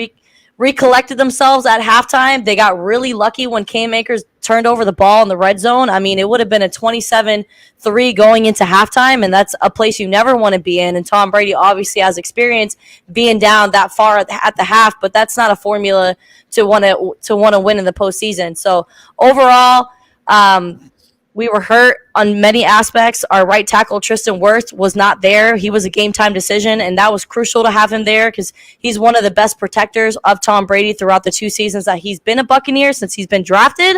recollected themselves at halftime. They got really lucky when Cam Akers turned over the ball in the red zone. I mean, it would have been a 27-3 going into halftime, and that's a place you never want to be in. And Tom Brady obviously has experience being down that far at the half, but that's not a formula to want to win in the postseason. So overall, we were hurt on many aspects. Our right tackle, Tristan Wirfs, was not there. He was a game-time decision, and that was crucial to have him there because he's one of the best protectors of Tom Brady throughout the 2 seasons that he's been a Buccaneer since he's been drafted.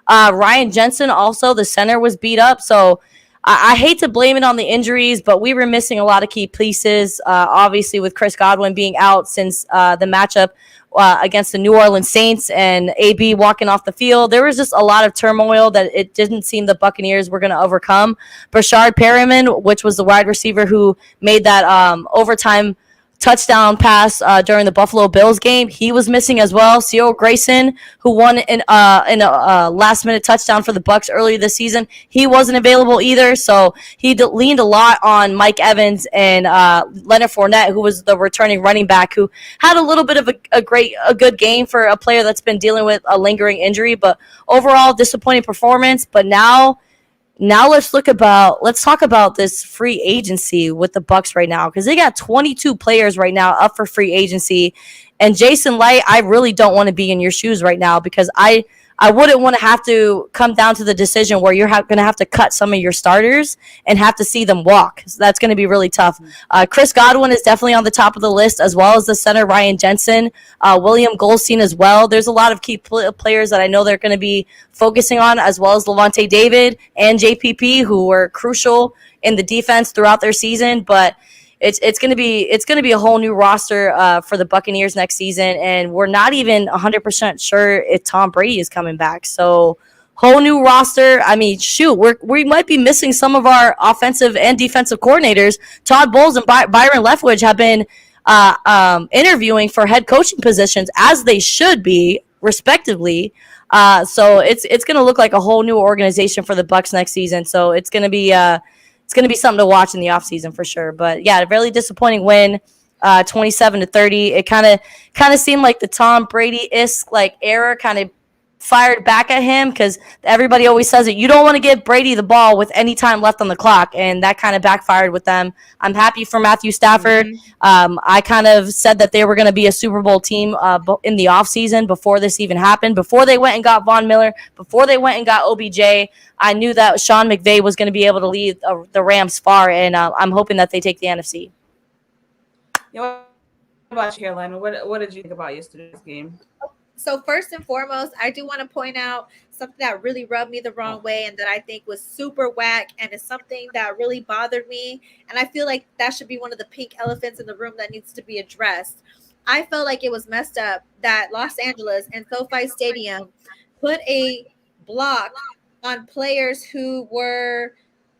Ryan Jensen, also, the center, was beat up. So I hate to blame it on the injuries, but we were missing a lot of key pieces, obviously with Chris Godwin being out since the matchup against the New Orleans Saints and AB walking off the field. There was just a lot of turmoil that it didn't seem the Buccaneers were going to overcome. Brashard Perriman, which was the wide receiver who made that overtime touchdown pass during the Buffalo Bills game, he was missing as well. Cyril Grayson, who won in a last-minute touchdown for the Bucs earlier this season, he wasn't available either. So he leaned a lot on Mike Evans and Leonard Fournette, who was the returning running back, who had a little bit of a good game for a player that's been dealing with a lingering injury. But overall, disappointing performance. But now let's talk about this free agency with the Bucs right now, because they got 22 players right now up for free agency. And Jason Light, I really don't want to be in your shoes right now, because I wouldn't want to have to come down to the decision where you're going to have to cut some of your starters and have to see them walk. So that's going to be really tough. Chris Godwin is definitely on the top of the list, as well as the center Ryan Jensen, William Goldstein as well. There's a lot of key players that I know they're going to be focusing on, as well as Levante David and JPP, who were crucial in the defense throughout their season. But it's going to be a whole new roster for the Buccaneers next season, and we're not even 100% sure if Tom Brady is coming back. So whole new roster. I mean, shoot, we might be missing some of our offensive and defensive coordinators. Todd Bowles and Byron Leftwich have been interviewing for head coaching positions, as they should be, respectively. So it's going to look like a whole new organization for the Bucs next season. So it's going to be something to watch in the offseason for sure. But yeah, a really disappointing win, 27-30. It kind of seemed like the Tom Brady-esque era kind of fired back at him, because everybody always says it. You don't want to give Brady the ball with any time left on the clock, and that kind of backfired with them. I'm happy for Matthew Stafford. I kind of said that they were going to be a Super Bowl team in the offseason before this even happened, before they went and got Von Miller, before they went and got OBJ. I knew that Sean McVay was going to be able to lead the Rams far, and I'm hoping that they take the NFC. What about you, Carolina? What did you think about yesterday's game? So first and foremost, I do want to point out something that really rubbed me the wrong way and that I think was super whack, and it's something that really bothered me. And I feel like that should be one of the pink elephants in the room that needs to be addressed. I felt like it was messed up that Los Angeles and SoFi Stadium put a block on players who were,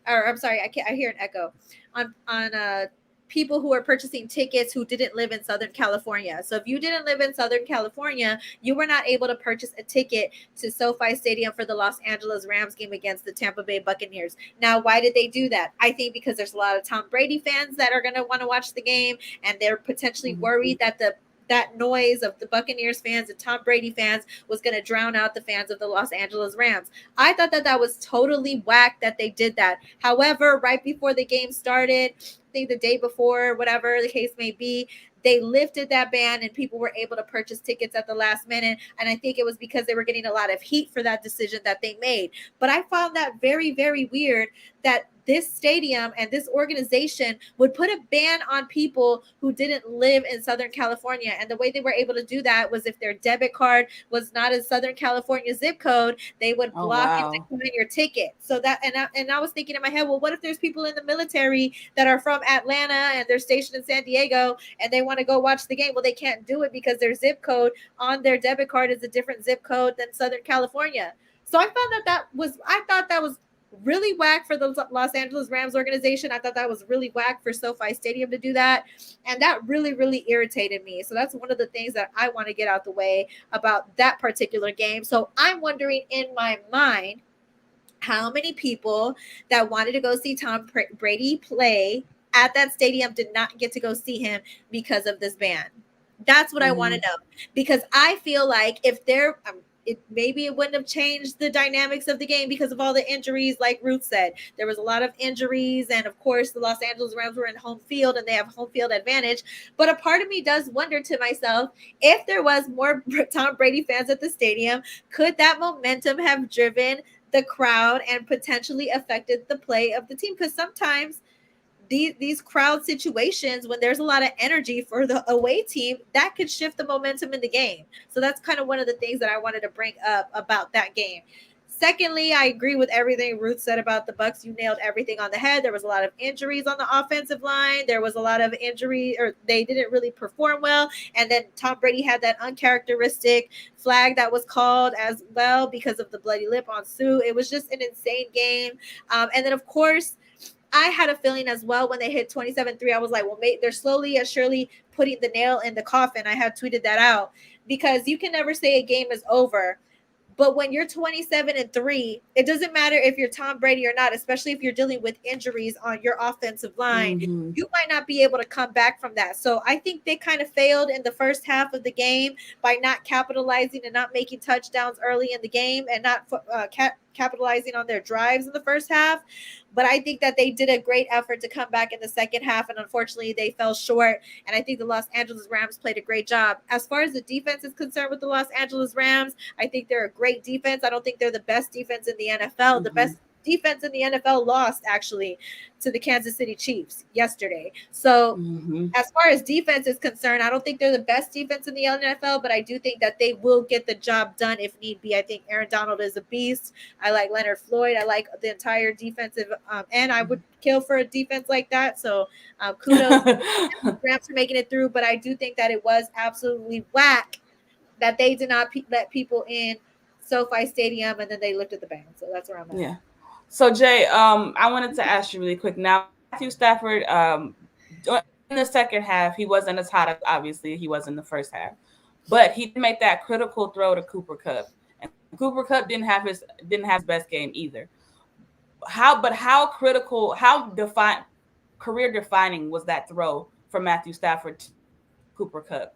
or I'm sorry, I hear an echo, on people who were purchasing tickets who didn't live in Southern California. So if you didn't live in Southern California, you were not able to purchase a ticket to SoFi Stadium for the Los Angeles Rams game against the Tampa Bay Buccaneers. Now, why did they do that? I think because there's a lot of Tom Brady fans that are going to want to watch the game, and they're potentially worried that the that noise of the Buccaneers fans and Tom Brady fans was going to drown out the fans of the Los Angeles Rams. I thought that was totally whack that they did that. However, right before the game started, I think the day before, whatever the case may be, they lifted that ban and people were able to purchase tickets at the last minute. And I think it was because they were getting a lot of heat for that decision that they made. But I found that very, very weird that this stadium and this organization would put a ban on people who didn't live in Southern California. And the way they were able to do that was if their debit card was not a Southern California zip code, they would block and decline your ticket. So that, and I was thinking in my head, well, what if there's people in the military that are from Atlanta and they're stationed in San Diego and they want to go watch the game? Well, they can't do it because their zip code on their debit card is a different zip code than Southern California. So I found I thought that was really whack for the Los Angeles Rams organization. I thought that was really whack for SoFi Stadium to do that. And that really, really irritated me. So that's one of the things that I want to get out the way about that particular game. So I'm wondering in my mind, how many people that wanted to go see Tom Brady play at that stadium did not get to go see him because of this ban? That's what I want to know. Because I feel like if maybe it wouldn't have changed the dynamics of the game because of all the injuries. Like Ruth said, there was a lot of injuries. And of course, the Los Angeles Rams were in home field and they have home field advantage. But a part of me does wonder to myself, if there was more Tom Brady fans at the stadium, could that momentum have driven the crowd and potentially affected the play of the team? Because sometimes these crowd situations, when there's a lot of energy for the away team, that could shift the momentum in the game. So that's kind of one of the things that I wanted to bring up about that game. Secondly, I agree with everything Ruth said about the Bucs. You nailed everything on the head. There was a lot of injuries on the offensive line. There was a lot of injury, or they didn't really perform well. And then Tom Brady had that uncharacteristic flag that was called as well because of the bloody lip on Sue. It was just an insane game. And then, of course, I had a feeling as well when they hit 27-3. I was like, well, they're slowly and surely putting the nail in the coffin. I had tweeted that out because you can never say a game is over. But when you're 27-3, it doesn't matter if you're Tom Brady or not, especially if you're dealing with injuries on your offensive line. You might not be able to come back from that. So I think they kind of failed in the first half of the game by not capitalizing and not making touchdowns early in the game and not capitalizing on their drives in the first half. But I think that they did a great effort to come back in the second half, and unfortunately they fell short. And I think the Los Angeles Rams played a great job. As far as the defense is concerned with the Los Angeles Rams, I think they're a great defense. I don't think they're the best defense in the NFL. The best defense in the NFL lost actually to the Kansas City Chiefs yesterday. So as far as defense is concerned, I don't think they're the best defense in the NFL, but I do think that they will get the job done if need be. I think Aaron Donald is a beast. I like Leonard Floyd. I like the entire defensive and I would kill for a defense like that. So kudos to Rams for making it through, but I do think that it was absolutely whack that they did not let people in SoFi Stadium and then they lifted the ban. So that's where I'm at. Yeah. So Jay, I wanted to ask you really quick. Now, Matthew Stafford, in the second half, he wasn't as hot as obviously he was in the first half, but he did make that critical throw to Cooper Kupp, and Cooper Kupp didn't have his best game either. How career defining was that throw from Matthew Stafford to Cooper Kupp?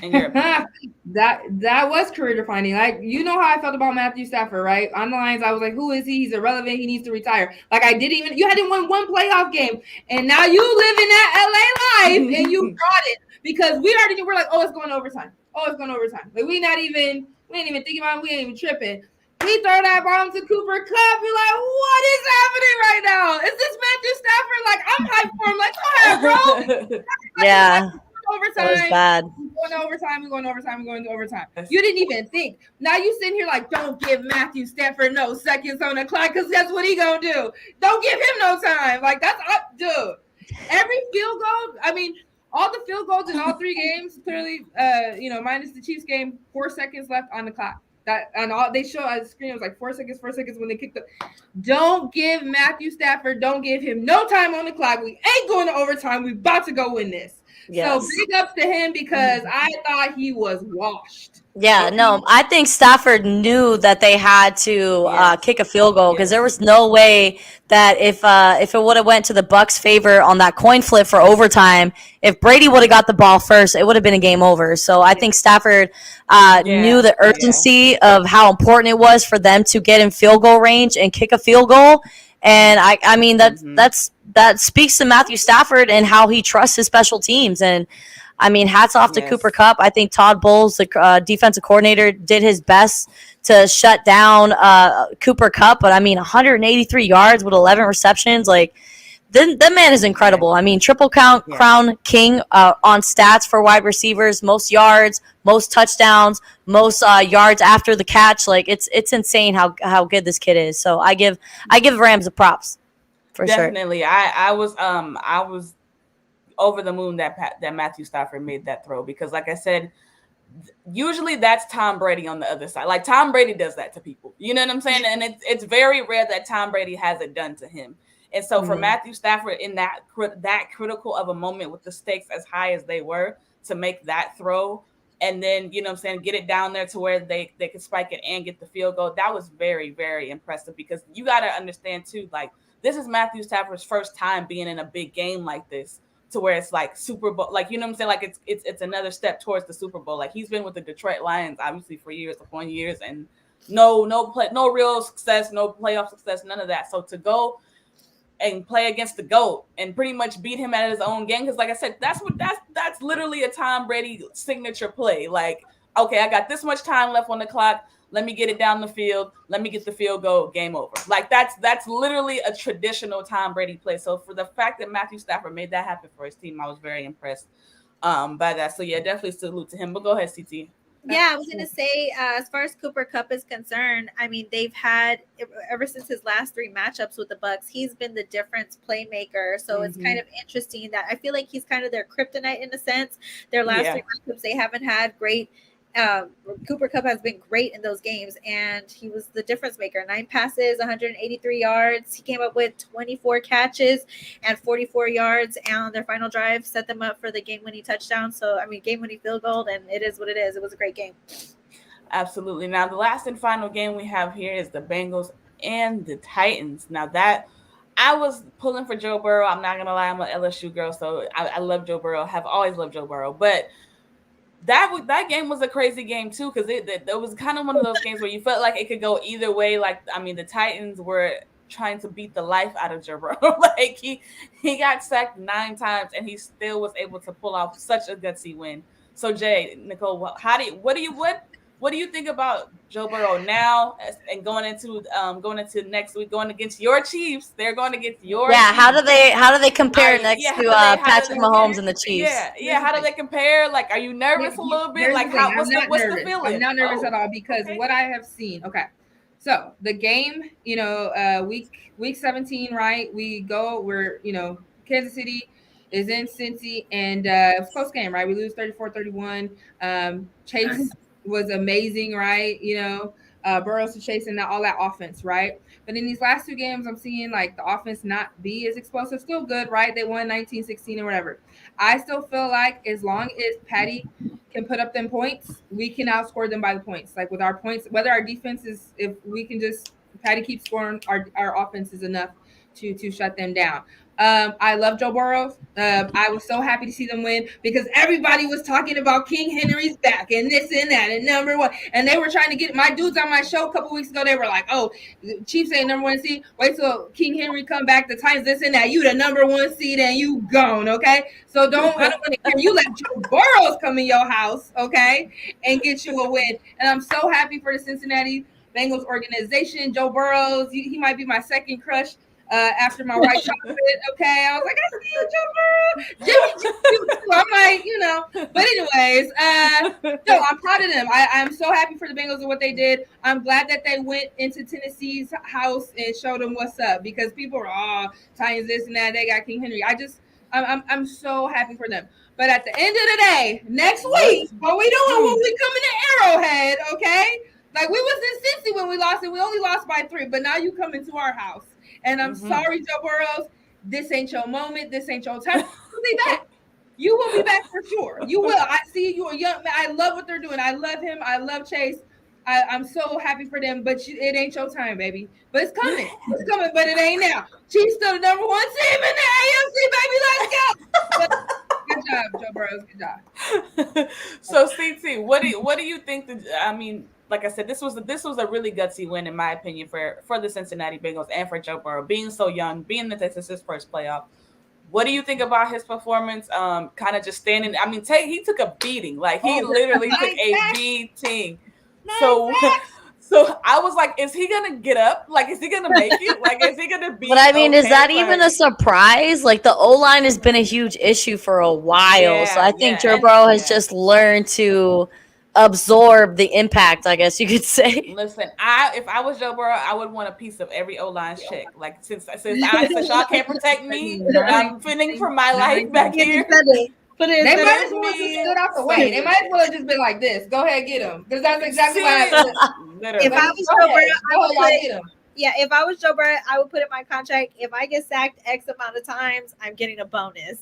In your opinion? that was career defining. Like, you know how I felt about Matthew Stafford, right? On the lines, I was like, who is he? He's irrelevant. He needs to retire. Like, you hadn't won one playoff game, and now you live in that LA life, and you brought it because we're like, oh, it's going to overtime. Like, we ain't even thinking about it. We ain't even tripping. We throw that bomb to Cooper Kupp. We're like, what is happening right now? Is this Matthew Stafford? Like, I'm hyped for him. Like, go ahead, bro. Yeah. Overtime. That was bad. We're going to overtime. You didn't even think. Now you sitting here like, don't give Matthew Stafford no seconds on the clock because that's what he gonna do. Don't give him no time. Like, that's up, dude. Every field goal. I mean, all the field goals in all three games. Clearly, minus the Chiefs game, 4 seconds left on the clock. That and all they show on the screen, it was like 4 seconds when they kicked up. Don't give Matthew Stafford. Don't give him no time on the clock. We ain't going to overtime. We about to go win this. So big ups to him because I thought he was washed. Yeah, no, I think Stafford knew that they had to kick a field goal because there was no way that if it would have went to the Bucs' favor on that coin flip for overtime, if Brady would have got the ball first, it would have been a game over. So I think Stafford knew the urgency of how important it was for them to get in field goal range and kick a field goal. And I mean that speaks to Matthew Stafford and how he trusts his special teams. And I mean, hats off to Cooper Kupp. I think Todd Bowles, the defensive coordinator, did his best to shut down Cooper Kupp. But I mean, 183 yards with 11 receptions, like the man is incredible. I mean, triple crown king on stats for wide receivers, most yards, most touchdowns, most yards after the catch. Like it's insane how good this kid is. So I give Rams the props for sure. Definitely, I was over the moon that Matthew Stafford made that throw because, like I said, usually that's Tom Brady on the other side. Like Tom Brady does that to people. You know what I'm saying? And it's very rare that Tom Brady has it done to him. And so for Matthew Stafford in that critical of a moment with the stakes as high as they were to make that throw and then, you know what I'm saying, get it down there to where they could spike it and get the field goal, that was very, very impressive because you got to understand too, like this is Matthew Stafford's first time being in a big game like this. To where it's like Super Bowl, like, you know what I'm saying? Like it's another step towards the Super Bowl. Like he's been with the Detroit Lions, obviously for years upon years and no real success, no playoff success, none of that. So to go and play against the GOAT and pretty much beat him at his own game. Cause like I said, that's literally a Tom Brady signature play. Like, okay, I got this much time left on the clock. Let me get it down the field. Let me get the field goal. Game over. Like that's literally a traditional Tom Brady play. So for the fact that Matthew Stafford made that happen for his team, I was very impressed by that. So yeah, definitely salute to him. But go ahead, CT. Yeah, I was going to say, as far as Cooper Kupp is concerned, I mean, they've had, ever since his last 3 matchups with the Bucs, he's been the difference playmaker. So it's kind of interesting that I feel like he's kind of their kryptonite in a sense. Their last 3 matchups, they haven't had great. Cooper Kupp has been great in those games, and he was the difference maker. 9 passes, 183 yards. He came up with 24 catches and 44 yards on their final drive, set them up for the game-winning touchdown. So, I mean, game-winning field goal, and it is what it is. It was a great game. Absolutely. Now, the last and final game we have here is the Bengals and the Titans. Now, that I was pulling for Joe Burrow. I'm not going to lie. I'm an LSU girl, so I love Joe Burrow. Have always loved Joe Burrow, but that game was a crazy game too because it was kind of one of those games where you felt like it could go either way. Like, I mean, the Titans were trying to beat the life out of Joe Burrow. Like he got sacked 9 times and he still was able to pull off such a gutsy win. So Jay, Nicole, what do you think about Joe Burrow now and going into next week, going against your Chiefs? They're going against your Chiefs. How do they compare to Patrick Mahomes and the Chiefs? Yeah. How do they compare? Like, are you nervous a little bit? Like, what's the feeling? I'm not nervous at all because what I have seen. Okay, so the game, week 17, right? We're Kansas City is in Cincy, and it was a close game, right? We lose 34-31. Chase was amazing, right? Burrows to Chase and all that offense, right? But in these last 2 games, I'm seeing like the offense not be as explosive. Still good, right? They won 19-16 or whatever. I still feel like as long as Patty can put up them points, we can outscore them by the points. Like with our points, whether our defense is, if we can just Patty keeps scoring, our offense is enough to shut them down. I love Joe Burrow. I was so happy to see them win because everybody was talking about King Henry's back and this and that and number 1. And they were trying to get my dudes on my show a couple weeks ago. They were like, "Oh, Chiefs ain't number 1 seed. Wait till King Henry come back. The Titans this and that. You the number 1 seed and you gone, okay? So I don't want to hear you let Joe Burrow come in your house, okay, and get you a win." And I'm so happy for the Cincinnati Bengals organization. Joe Burrow, he might be my second crush. After my white chocolate, okay, I was like, I see you, Joe Burrow. Jimmy G, I'm like, But anyways, no, I'm proud of them. I'm so happy for the Bengals and what they did. I'm glad that they went into Tennessee's house and showed them what's up because people were, Titans this and that. They got King Henry. I'm so happy for them. But at the end of the day, next week, what we doing when we come in Arrowhead, okay? Like we was in Cincy when we lost, and we only lost by 3. But now you come into our house. And I'm sorry, Joe Burrow. This ain't your moment. This ain't your time. Be back. You will be back for sure. You will. I see you a young man. I love what they're doing. I love him. I love Chase. I'm so happy for them, but it ain't your time, baby. But it's coming. It's coming, but it ain't now. Chiefs still the number 1 team in the AFC, baby. Let's go. But good job, Joe Burrow. Good job. So, CT, what do you think? I mean, like I said, this was a really gutsy win, in my opinion, for the Cincinnati Bengals and for Joe Burrow, being so young, being that this is his first playoff. What do you think about his performance? Kind of just standing. I mean, he took a beating. Like, he literally took a beating. So I was like, is he gonna get up? Like, is he gonna make it? Like, is he gonna be? But I mean, is that even a surprise? Like, the O-line has been a huge issue for a while. So I think Joe Burrow has just learned to absorb the impact, I guess you could say. Listen, if I was Joe Burrow, I would want a piece of every O-line check. Like, since y'all can't protect me, I'm fending for my life back here. They might as well just stood out the way. They might as well have just been like this. Go ahead, get him. Because that's exactly what happened. If I was Joe Burrow, I would get him. Yeah, if I was Joe Burrow, I would put in my contract, if I get sacked X amount of times, I'm getting a bonus.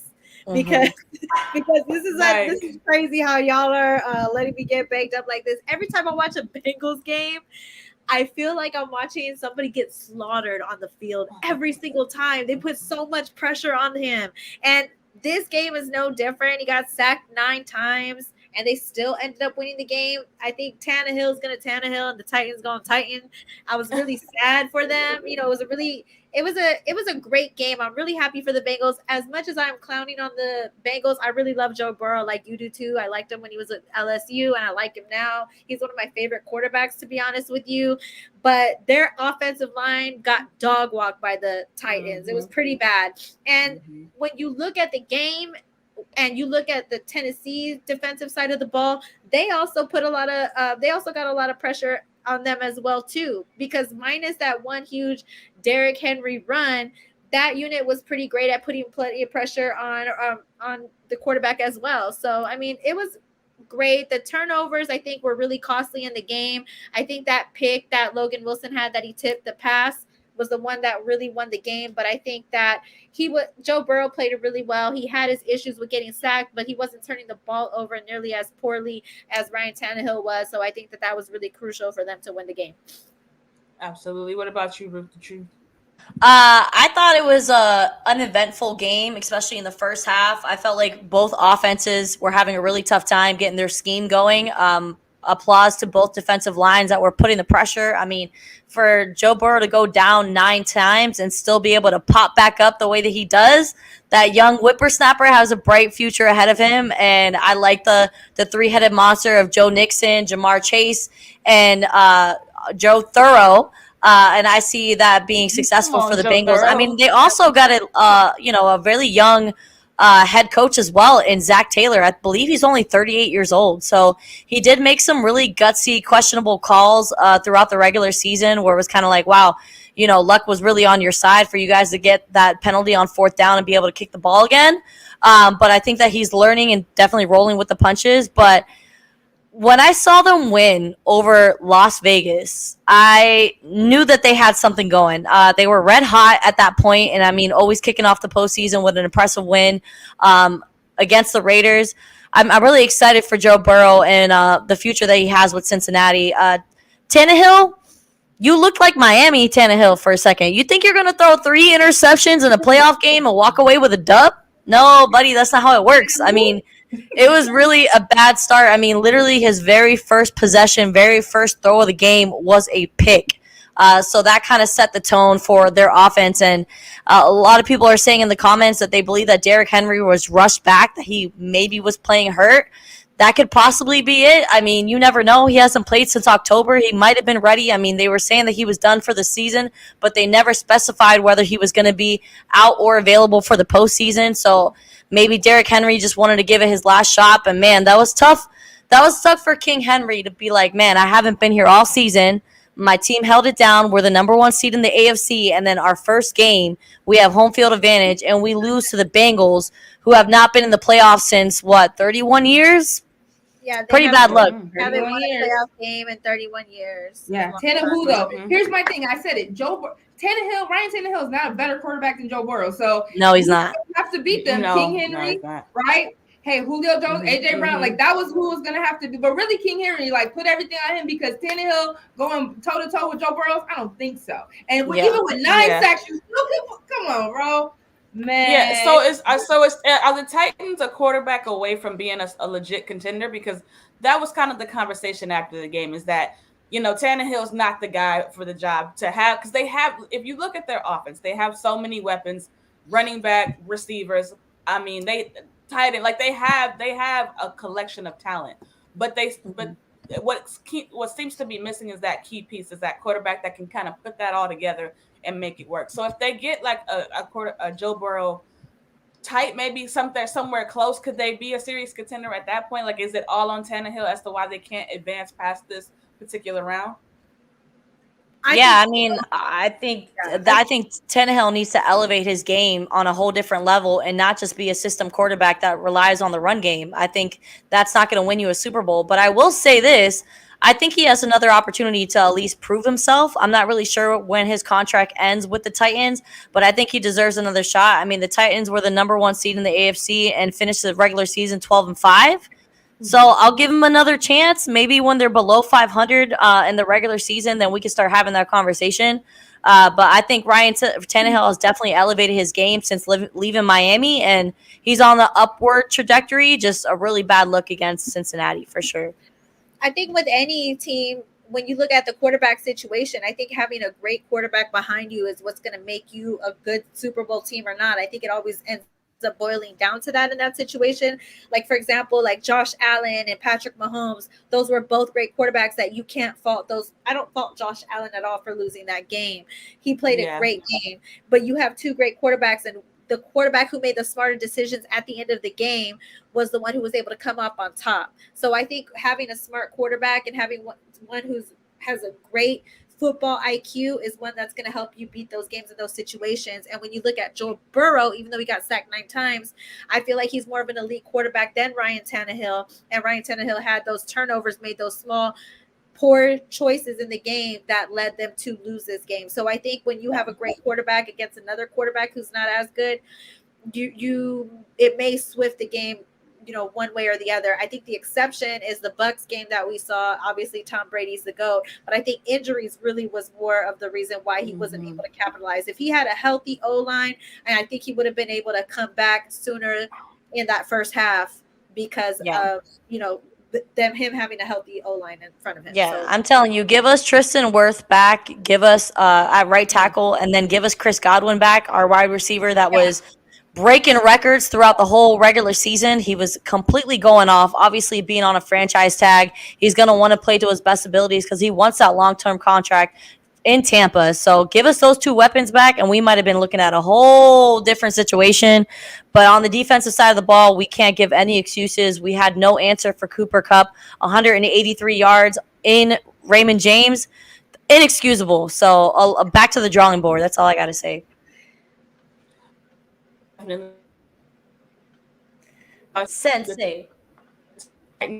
Because this is crazy how y'all are letting me get baked up like this. Every time I watch a Bengals game, I feel like I'm watching somebody get slaughtered on the field every single time. They put so much pressure on him. And this game is no different. He got sacked 9 times, and they still ended up winning the game. I think Tannehill's going to Tannehill, and the Titans going to Titan. I was really sad for them. You know, it was a great game. I'm really happy for the Bengals. As much as I'm clowning on the Bengals, I really love Joe Burrow, like you do too. I liked him when he was at LSU, and I like him now. He's one of my favorite quarterbacks, to be honest with you. But their offensive line got dog walked by the Titans. It was pretty bad. And when you look at the game and you look at the Tennessee defensive side of the ball, they also got a lot of pressure on them as well too, because minus that one huge Derrick Henry run, that unit was pretty great at putting plenty of pressure on the quarterback as well. So I mean, it was great. The turnovers, I think, were really costly in the game. I think that pick that Logan Wilson had that he tipped the pass was the one that really won the game. But I think that Joe Burrow played it really well. He had his issues with getting sacked, but he wasn't turning the ball over nearly as poorly as Ryan Tannehill was. So I think that was really crucial for them to win the game. Absolutely. What about you, Ruth? I thought it was an uneventful game, especially in the first half. I felt like both offenses were having a really tough time getting their scheme going. Applause to both defensive lines that were putting the pressure. I mean, for Joe Burrow to go down 9 times and still be able to pop back up the way that he does, that young whippersnapper has a bright future ahead of him. And I like the 3-headed monster of Joe Mixon, Jamar Chase, and Joe Burrow. And I see that being successful for the Bengals. Burrow. I mean, they also got a really young head coach as well in Zach Taylor. I believe he's only 38 years old. So he did make some really gutsy, questionable calls throughout the regular season where it was kind of like, wow, luck was really on your side for you guys to get that penalty on 4th down and be able to kick the ball again. But I think that he's learning and definitely rolling with the punches. But when I saw them win over Las Vegas, I knew that they had something going. They were red hot at that point, and I mean, always kicking off the postseason with an impressive win against the Raiders. I'm really excited for Joe Burrow and the future that he has with Cincinnati. Tannehill, you looked like Miami Tannehill for a second. You think you're going to throw 3 interceptions in a playoff game and walk away with a dub? No, buddy, that's not how it works. I mean, it was really a bad start. I mean, literally his very first possession, very first throw of the game was a pick. So that kind of set the tone for their offense. And a lot of people are saying in the comments that they believe that Derrick Henry was rushed back, that he maybe was playing hurt. That could possibly be it. I mean, you never know. He hasn't played since October. He might have been ready. I mean, they were saying that he was done for the season, but they never specified whether he was going to be out or available for the postseason. So maybe Derrick Henry just wanted to give it his last shot. But, man, that was tough. That was tough for King Henry to be like, man, I haven't been here all season. My team held it down. We're the number 1 seed in the AFC. And then our first game, we have home field advantage, and we lose to the Bengals, who have not been in the playoffs since, 31 years? Yeah, pretty bad luck. Haven't won a playoff game in 31 years. Yeah, Tannehill though. Here's my thing. I said it. Ryan Tannehill is not a better quarterback than Joe Burrow. So no, he's not. You have to beat them. King Henry, right? hey, Julio Jones, AJ Brown, like that was who was gonna have to do. But really, King Henry, like put everything on him because Tannehill going toe to toe with Joe Burrow. I don't think so. And even with 9 sacks, you still come on, bro. Man. Yeah, so are the Titans a quarterback away from being a legit contender? Because that was kind of the conversation after the game, is that, you know, Tannehill's not the guy for the job to have, because they have, if you look at their offense, they have so many weapons, running back, receivers. I mean, they tight end, like they have a collection of talent, but what seems to be missing is that key piece, is that quarterback that can kind of put that all together and make it work. So if they get like a Joe Burrow type, maybe somewhere close, could they be a serious contender at that point? Like, is it all on Tannehill as to why they can't advance past this particular round? I think Tannehill needs to elevate his game on a whole different level and not just be a system quarterback that relies on the run game. I think that's not going to win you a Super Bowl. But I will say this. I think he has another opportunity to at least prove himself. I'm not really sure when his contract ends with the Titans, but I think he deserves another shot. I mean, the Titans were the number 1 seed in the AFC and finished the regular season 12-5. So I'll give him another chance. Maybe when they're below 500 in the regular season, then we can start having that conversation. But I think Ryan Tannehill has definitely elevated his game since leaving Miami, and he's on the upward trajectory. Just a really bad look against Cincinnati for sure. I think with any team, when you look at the quarterback situation, I think having a great quarterback behind you is what's going to make you a good Super Bowl team or not. I think it always ends up boiling down to that in that situation. Like, for example, like Josh Allen and Patrick Mahomes, those were both great quarterbacks that you can't fault those. I don't fault Josh Allen at all for losing that game. He played a great game, but you have 2 great quarterbacks, and the quarterback who made the smarter decisions at the end of the game was the one who was able to come up on top. So I think having a smart quarterback and having one who has a great football IQ is one that's going to help you beat those games in those situations. And when you look at Joe Burrow, even though he got sacked 9 times, I feel like he's more of an elite quarterback than Ryan Tannehill. And Ryan Tannehill had those turnovers, made those small poor choices in the game that led them to lose this game. So I think when you have a great quarterback against another quarterback who's not as good, it may swift the game, one way or the other. I think the exception is the Bucs game that we saw. Obviously, Tom Brady's the GOAT, but I think injuries really was more of the reason why he wasn't able to capitalize. If he had a healthy O-line, and I think he would have been able to come back sooner in that first half because of, him having a healthy O-line in front of him. Yeah, so I'm telling you, give us Tristan Wirth back, give us at right tackle, and then give us Chris Godwin back, our wide receiver that was breaking records throughout the whole regular season. He was completely going off. Obviously, being on a franchise tag, he's going to want to play to his best abilities because he wants that long-term contract in Tampa. So give us those 2 weapons back, and we might have been looking at a whole different situation. But on the defensive side of the ball, we can't give any excuses. We had no answer for Cooper Kupp, 183 yards in Raymond James. Inexcusable. So back to the drawing board. That's all I got to say. Sensei.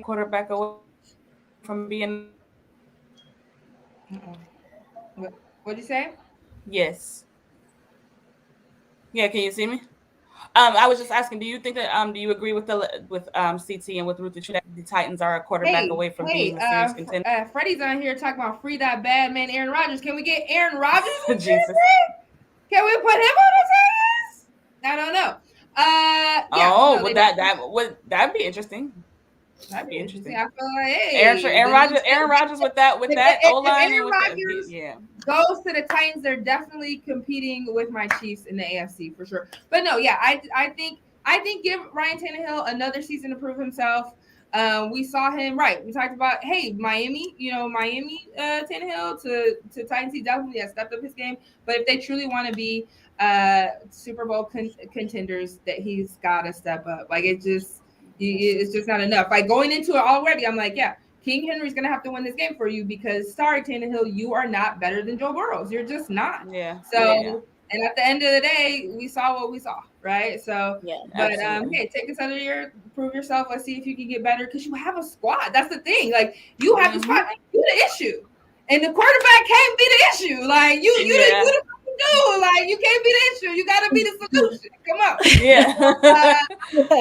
Quarterback away from being. What'd you say? Yes. Yeah, can you see me? I was just asking, do you think that do you agree with CT and with Ruth that the Titans are a quarterback away from being a serious contender? Freddie's on here talking about free that bad man Aaron Rodgers. Can we get Aaron Rodgers? Jesus. Can we put him on the Titans? I don't know. That'd be interesting. That'd be interesting. I feel like, hey, Aaron Rodgers with that O-line. Aaron Rodgers goes to the Titans, they're definitely competing with my Chiefs in the AFC for sure. But no, I think give Ryan Tannehill another season to prove himself. We saw him We talked about Miami Tannehill to Titans. He definitely has stepped up his game. But if they truly want to be Super Bowl contenders, that he's got to step up. Like it's just not enough. Like going into it already, I'm like, King Henry's gonna have to win this game for you because sorry, Tannehill, you are not better than Joe Burrows. You're just not. Yeah. So and at the end of the day, we saw what we saw, right? So take this other year, prove yourself. Let's see if you can get better because you have a squad. That's the thing. Like you have the squad, you the issue. And the quarterback can't be the issue. Like you the do. Like, you can't be the issue. You gotta be the solution. Come on. Yeah.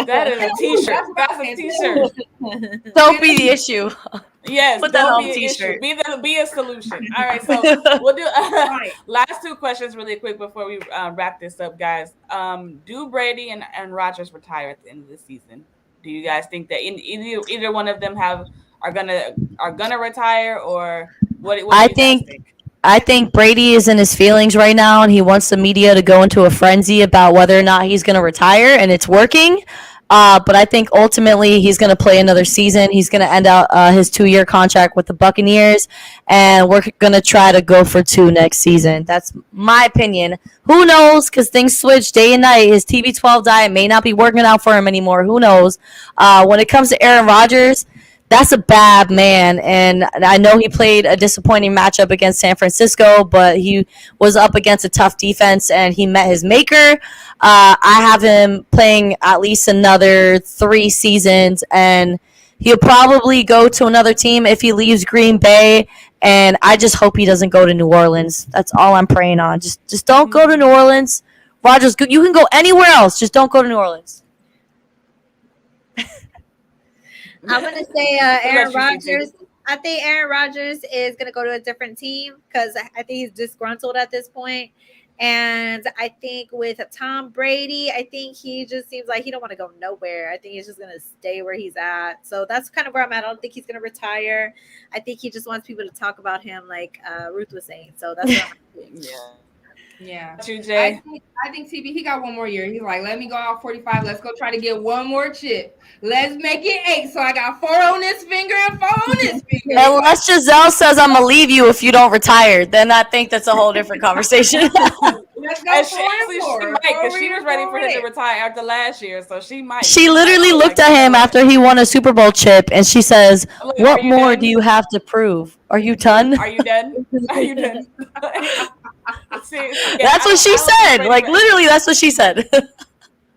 That is a t-shirt. That's a t-shirt. Don't be the issue. Yes, Put that don't on be an t-shirt. issue. Be a solution. All right, so we'll do last two questions really quick before we wrap this up, guys. Do Brady and Rodgers retire at the end of the season? Do you guys think that either one of them are gonna retire, or what do you guys think? I think Brady is in his feelings right now, and he wants the media to go into a frenzy about whether or not he's going to retire, and it's working. But I think ultimately he's going to play another season. He's going to end out his 2-year contract with the Buccaneers, and we're going to try to go for 2 next season. That's my opinion. Who knows? Because things switch day and night. His TB12 diet may not be working out for him anymore. Who knows? When it comes to Aaron Rodgers, that's a bad man, and I know he played a disappointing matchup against San Francisco, but he was up against a tough defense, and he met his maker. I have him playing at least another 3 seasons, and he'll probably go to another team if he leaves Green Bay, and I just hope he doesn't go to New Orleans. That's all I'm praying on. Just don't go to New Orleans. Rodgers, you can go anywhere else. Just don't go to New Orleans. I'm going to say Aaron Rodgers. I think Aaron Rodgers is going to go to a different team because I think he's disgruntled at this point. And I think with Tom Brady, I think he just seems like he don't want to go nowhere. I think he's just going to stay where he's at. So that's kind of where I'm at. I don't think he's going to retire. I think he just wants people to talk about him like Ruth was saying. So that's what I'm thinking. Yeah. You, Jay? I think TB, he got 1 more year. He's like, let me go out 45. Let's go try to get 1 more chip. Let's make it 8. So I got 4 on this finger and 4 on this finger. Unless Giselle says I'm gonna leave you if you don't retire, then I think that's a whole different conversation. Let's go She might, because she was ready for him to retire after last year, so she might. She literally looked at him after he won a Super Bowl chip, and she says, "What more do you have to prove? Are you done? Are you done? Are you done?" That's what she said. Like literally, that's what she said.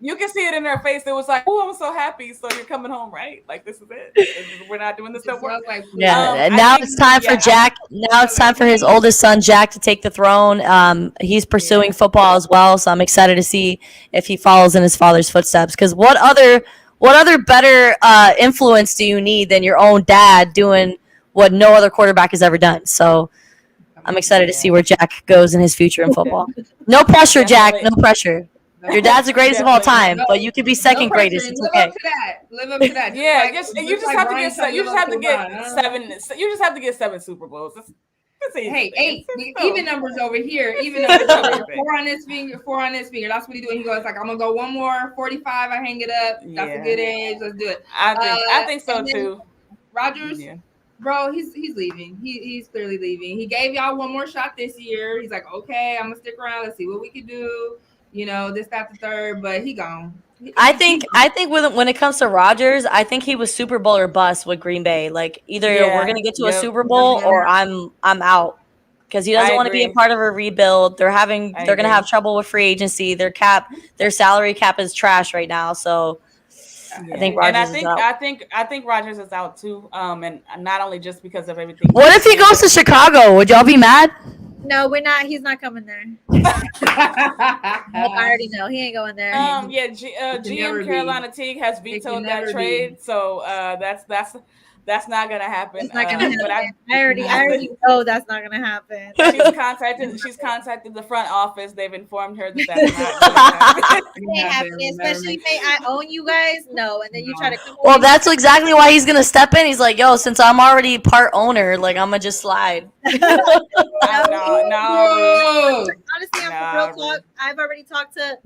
You can see it in her face. It was like, "Oh, I'm so happy. So you're coming home, right? Like this is it. We're not doing this no more." Yeah. Now it's time for Jack. Now it's time for his oldest son, Jack, to take the throne. He's pursuing football as well, so I'm excited to see if he follows in his father's footsteps. Because what other better influence do you need than your own dad doing what no other quarterback has ever done? So I'm excited to see where Jack goes in his future in football. No pressure, Jack. No pressure. Your dad's the greatest of all time, but you could be second greatest. It's okay. Live up to that. Yeah, you just have to get 7 Super Bowls. That's easy. Hey, 8. Even numbers over here. Even numbers over here. 4 on this finger. 4 on this finger. That's what he doing. He goes like, I'm gonna go 1 more. 45. I hang it up. That's a good age. Let's do it. I think so too. Rodgers. Yeah. Bro, he's leaving. He's clearly leaving. He gave y'all 1 more shot this year. He's like, okay, I'm gonna stick around. Let's see what we can do. You know, this got the third, but he gone. I think when it comes to Rodgers, I think he was Super Bowl or bust with Green Bay. Like either we're gonna get to a Super Bowl or I'm out. Because he doesn't want to be a part of a rebuild. They're gonna have trouble with free agency. Their salary cap is trash right now. So I think Rodgers is out. I think Rodgers is out too. And not only just because of everything. What if he goes to Chicago? Would y'all be mad? No, we're not. He's not coming there. I already know he ain't going there. GM Carolina Teague has vetoed that trade, so that's not gonna happen. It's not gonna happen. I already know that's not gonna happen. She's contacted the front office. They've informed her that's not gonna happen. It ain't happening, especially if I own you guys. No, and then you try to come. Well, that's exactly why he's gonna step in. He's like, "Yo, since I'm already part owner, like I'm gonna just slide." No. Honestly, I'm real talk. I've already talked to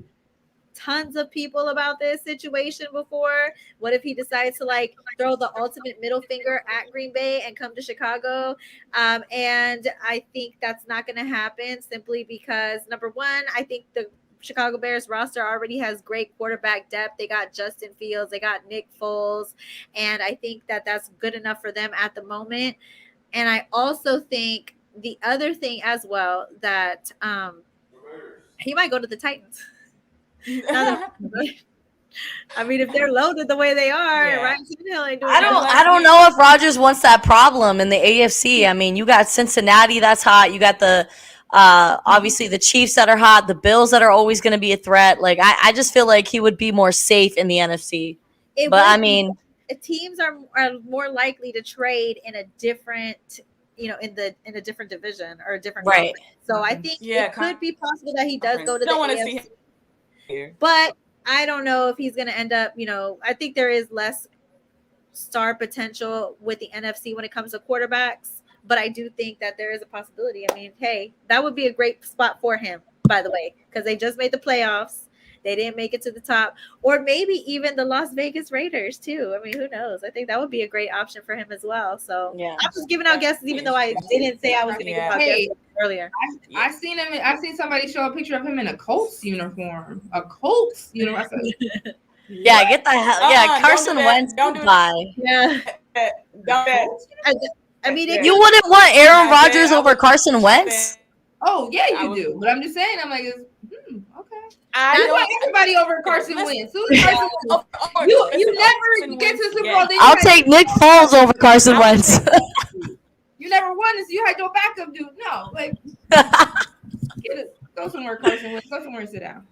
tons of people about this situation before. What if he decides to like throw the ultimate middle finger at Green Bay and come to Chicago? And I think that's not going to happen simply because number one, I think the Chicago Bears roster already has great quarterback depth. They got Justin Fields, they got Nick Foles, and I think that that's good enough for them at the moment. And I also think the other thing as well that he might go to the Titans. I mean, if they're loaded the way they are, right? I don't know if Rodgers wants that problem in the AFC. I mean, you got Cincinnati, that's hot. You got the Obviously, the Chiefs that are hot, the Bills that are always going to be a threat. Like, I just feel like he would be more safe in the NFC. But I mean, teams are more likely to trade in a different, in a different division or a different conference. So I think it could be possible that he does go to the AFC. But I don't know if he's going to end up. I think there is less star potential with the NFC when it comes to quarterbacks. But I do think that there is a possibility. I mean, hey, that would be a great spot for him, by the way, because they just made the playoffs. They didn't make it to the top. Or maybe even the Las Vegas Raiders, too. I mean, who knows? I think that would be a great option for him as well. So I'm just giving out guesses, even though I didn't say I was going to give out guesses earlier. I seen him. I seen somebody show a picture of him in a Colts uniform. A Colts uniform. Yeah, get the hell. Yeah, Carson Wentz. Goodbye. Yeah. I mean, you wouldn't want Aaron Rodgers over Carson Wentz? Oh, yeah, you do. But I'm just saying, I'm like, okay. I want everybody over Carson Wentz. Who's Carson Wentz? You never get to the Super Bowl. I'll take Nick Foles over Carson Wentz. You never won this. You had your backup dude. No, like, go somewhere, Carson Wentz. Go somewhere and sit down.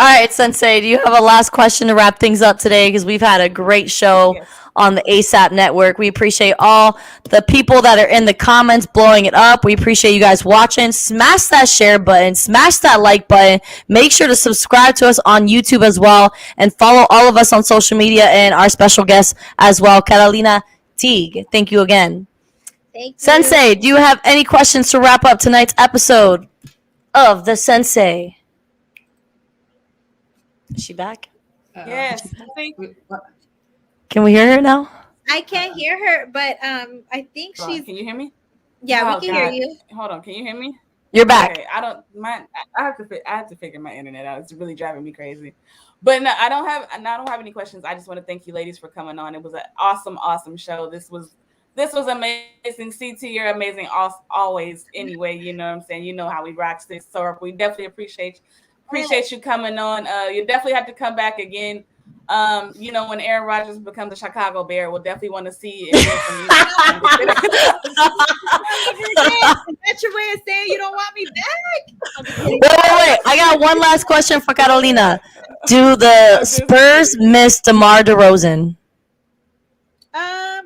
All right, Sensei, do you have a last question to wrap things up today? Because we've had a great show on the ASAP Network. We appreciate all the people that are in the comments blowing it up. We appreciate you guys watching. Smash that share button. Smash that like button. Make sure to subscribe to us on YouTube as well. And follow all of us on social media and our special guests as well, Carolina Teague. Thank you again. Thank you. Sensei, do you have any questions to wrap up tonight's episode of The Sensei? Is she back? Yes. Can we hear her now? I can't hear her, but I think she's. Can you hear me? Yeah, we can hear you. Hold on. Can you hear me? You're back. Okay. I have to figure my internet out. It's really driving me crazy. But no, I don't have any questions. I just want to thank you ladies for coming on. It was an awesome show. This was amazing. CT, you're amazing always anyway. You know what I'm saying? You know how we rock this. So we definitely appreciate you coming on. You definitely have to come back again. When Aaron Rodgers becomes a Chicago Bear, we'll definitely want to see it from you. That's your way of saying you don't want me back? Wait. I got one last question for Carolina. Do the Spurs miss DeMar DeRozan?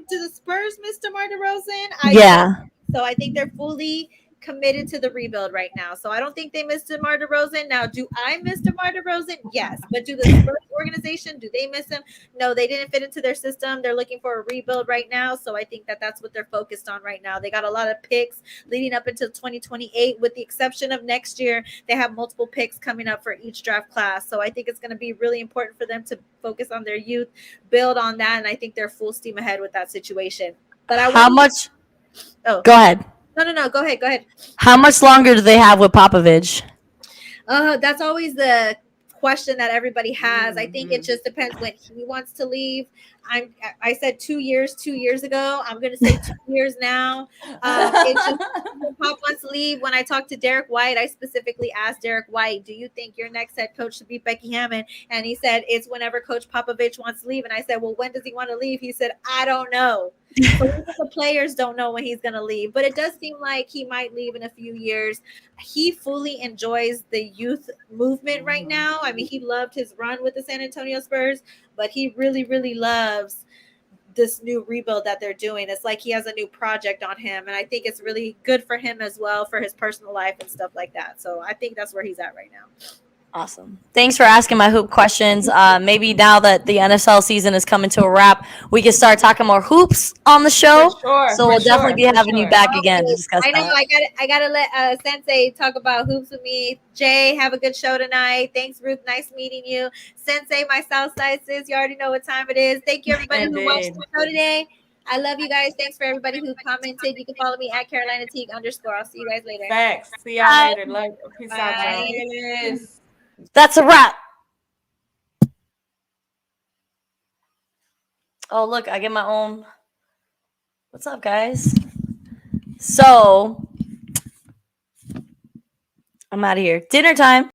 Do the Spurs miss DeMar DeRozan? So I think they're fully committed to the rebuild right now. So I don't think they miss DeMar DeRozan. Now, do I miss DeMar DeRozan? Yes. But do the Spurs organization, do they miss him? No, they didn't fit into their system. They're looking for a rebuild right now. So I think that's what they're focused on right now. They got a lot of picks leading up until 2028, with the exception of next year. They have multiple picks coming up for each draft class. So I think it's going to be really important for them to focus on their youth, build on that. And I think they're full steam ahead with that situation. But Go ahead. No. Go ahead. How much longer do they have with Popovich? That's always the question that everybody has. I think it just depends when he wants to leave. I said 2 years 2 years ago. I'm going to say 2 years now. It's just when Pop wants to leave. When I talked to Derrick White, I specifically asked Derrick White, do you think your next head coach should be Becky Hammond? And he said, it's whenever Coach Popovich wants to leave. And I said, well, when does he want to leave? He said, I don't know. So the players don't know when he's going to leave. But it does seem like he might leave in a few years. He fully enjoys the youth movement right now. I mean, he loved his run with the San Antonio Spurs, but he really, really loves this new rebuild that they're doing. It's like he has a new project on him, and I think it's really good for him as well, for his personal life and stuff like that. So I think that's where he's at right now. Awesome. Thanks for asking my hoop questions. Maybe now that the NFL season is coming to a wrap, we can start talking more hoops on the show. So we'll definitely be having you back again to discuss that. I gotta let Sensei talk about hoops with me. Jay, have a good show tonight. Thanks, Ruth. Nice meeting you. Sensei, my Southside sis, you already know what time it is. Thank you, everybody who watched the show today. I love you guys. Thanks for everybody who commented. You can follow me at Carolina Teague _. I'll see you guys later. Thanks. See y'all later. Love. Peace out, y'all. That's a wrap. Oh, look, I get my own. What's up, guys? So, I'm out of here. Dinner time.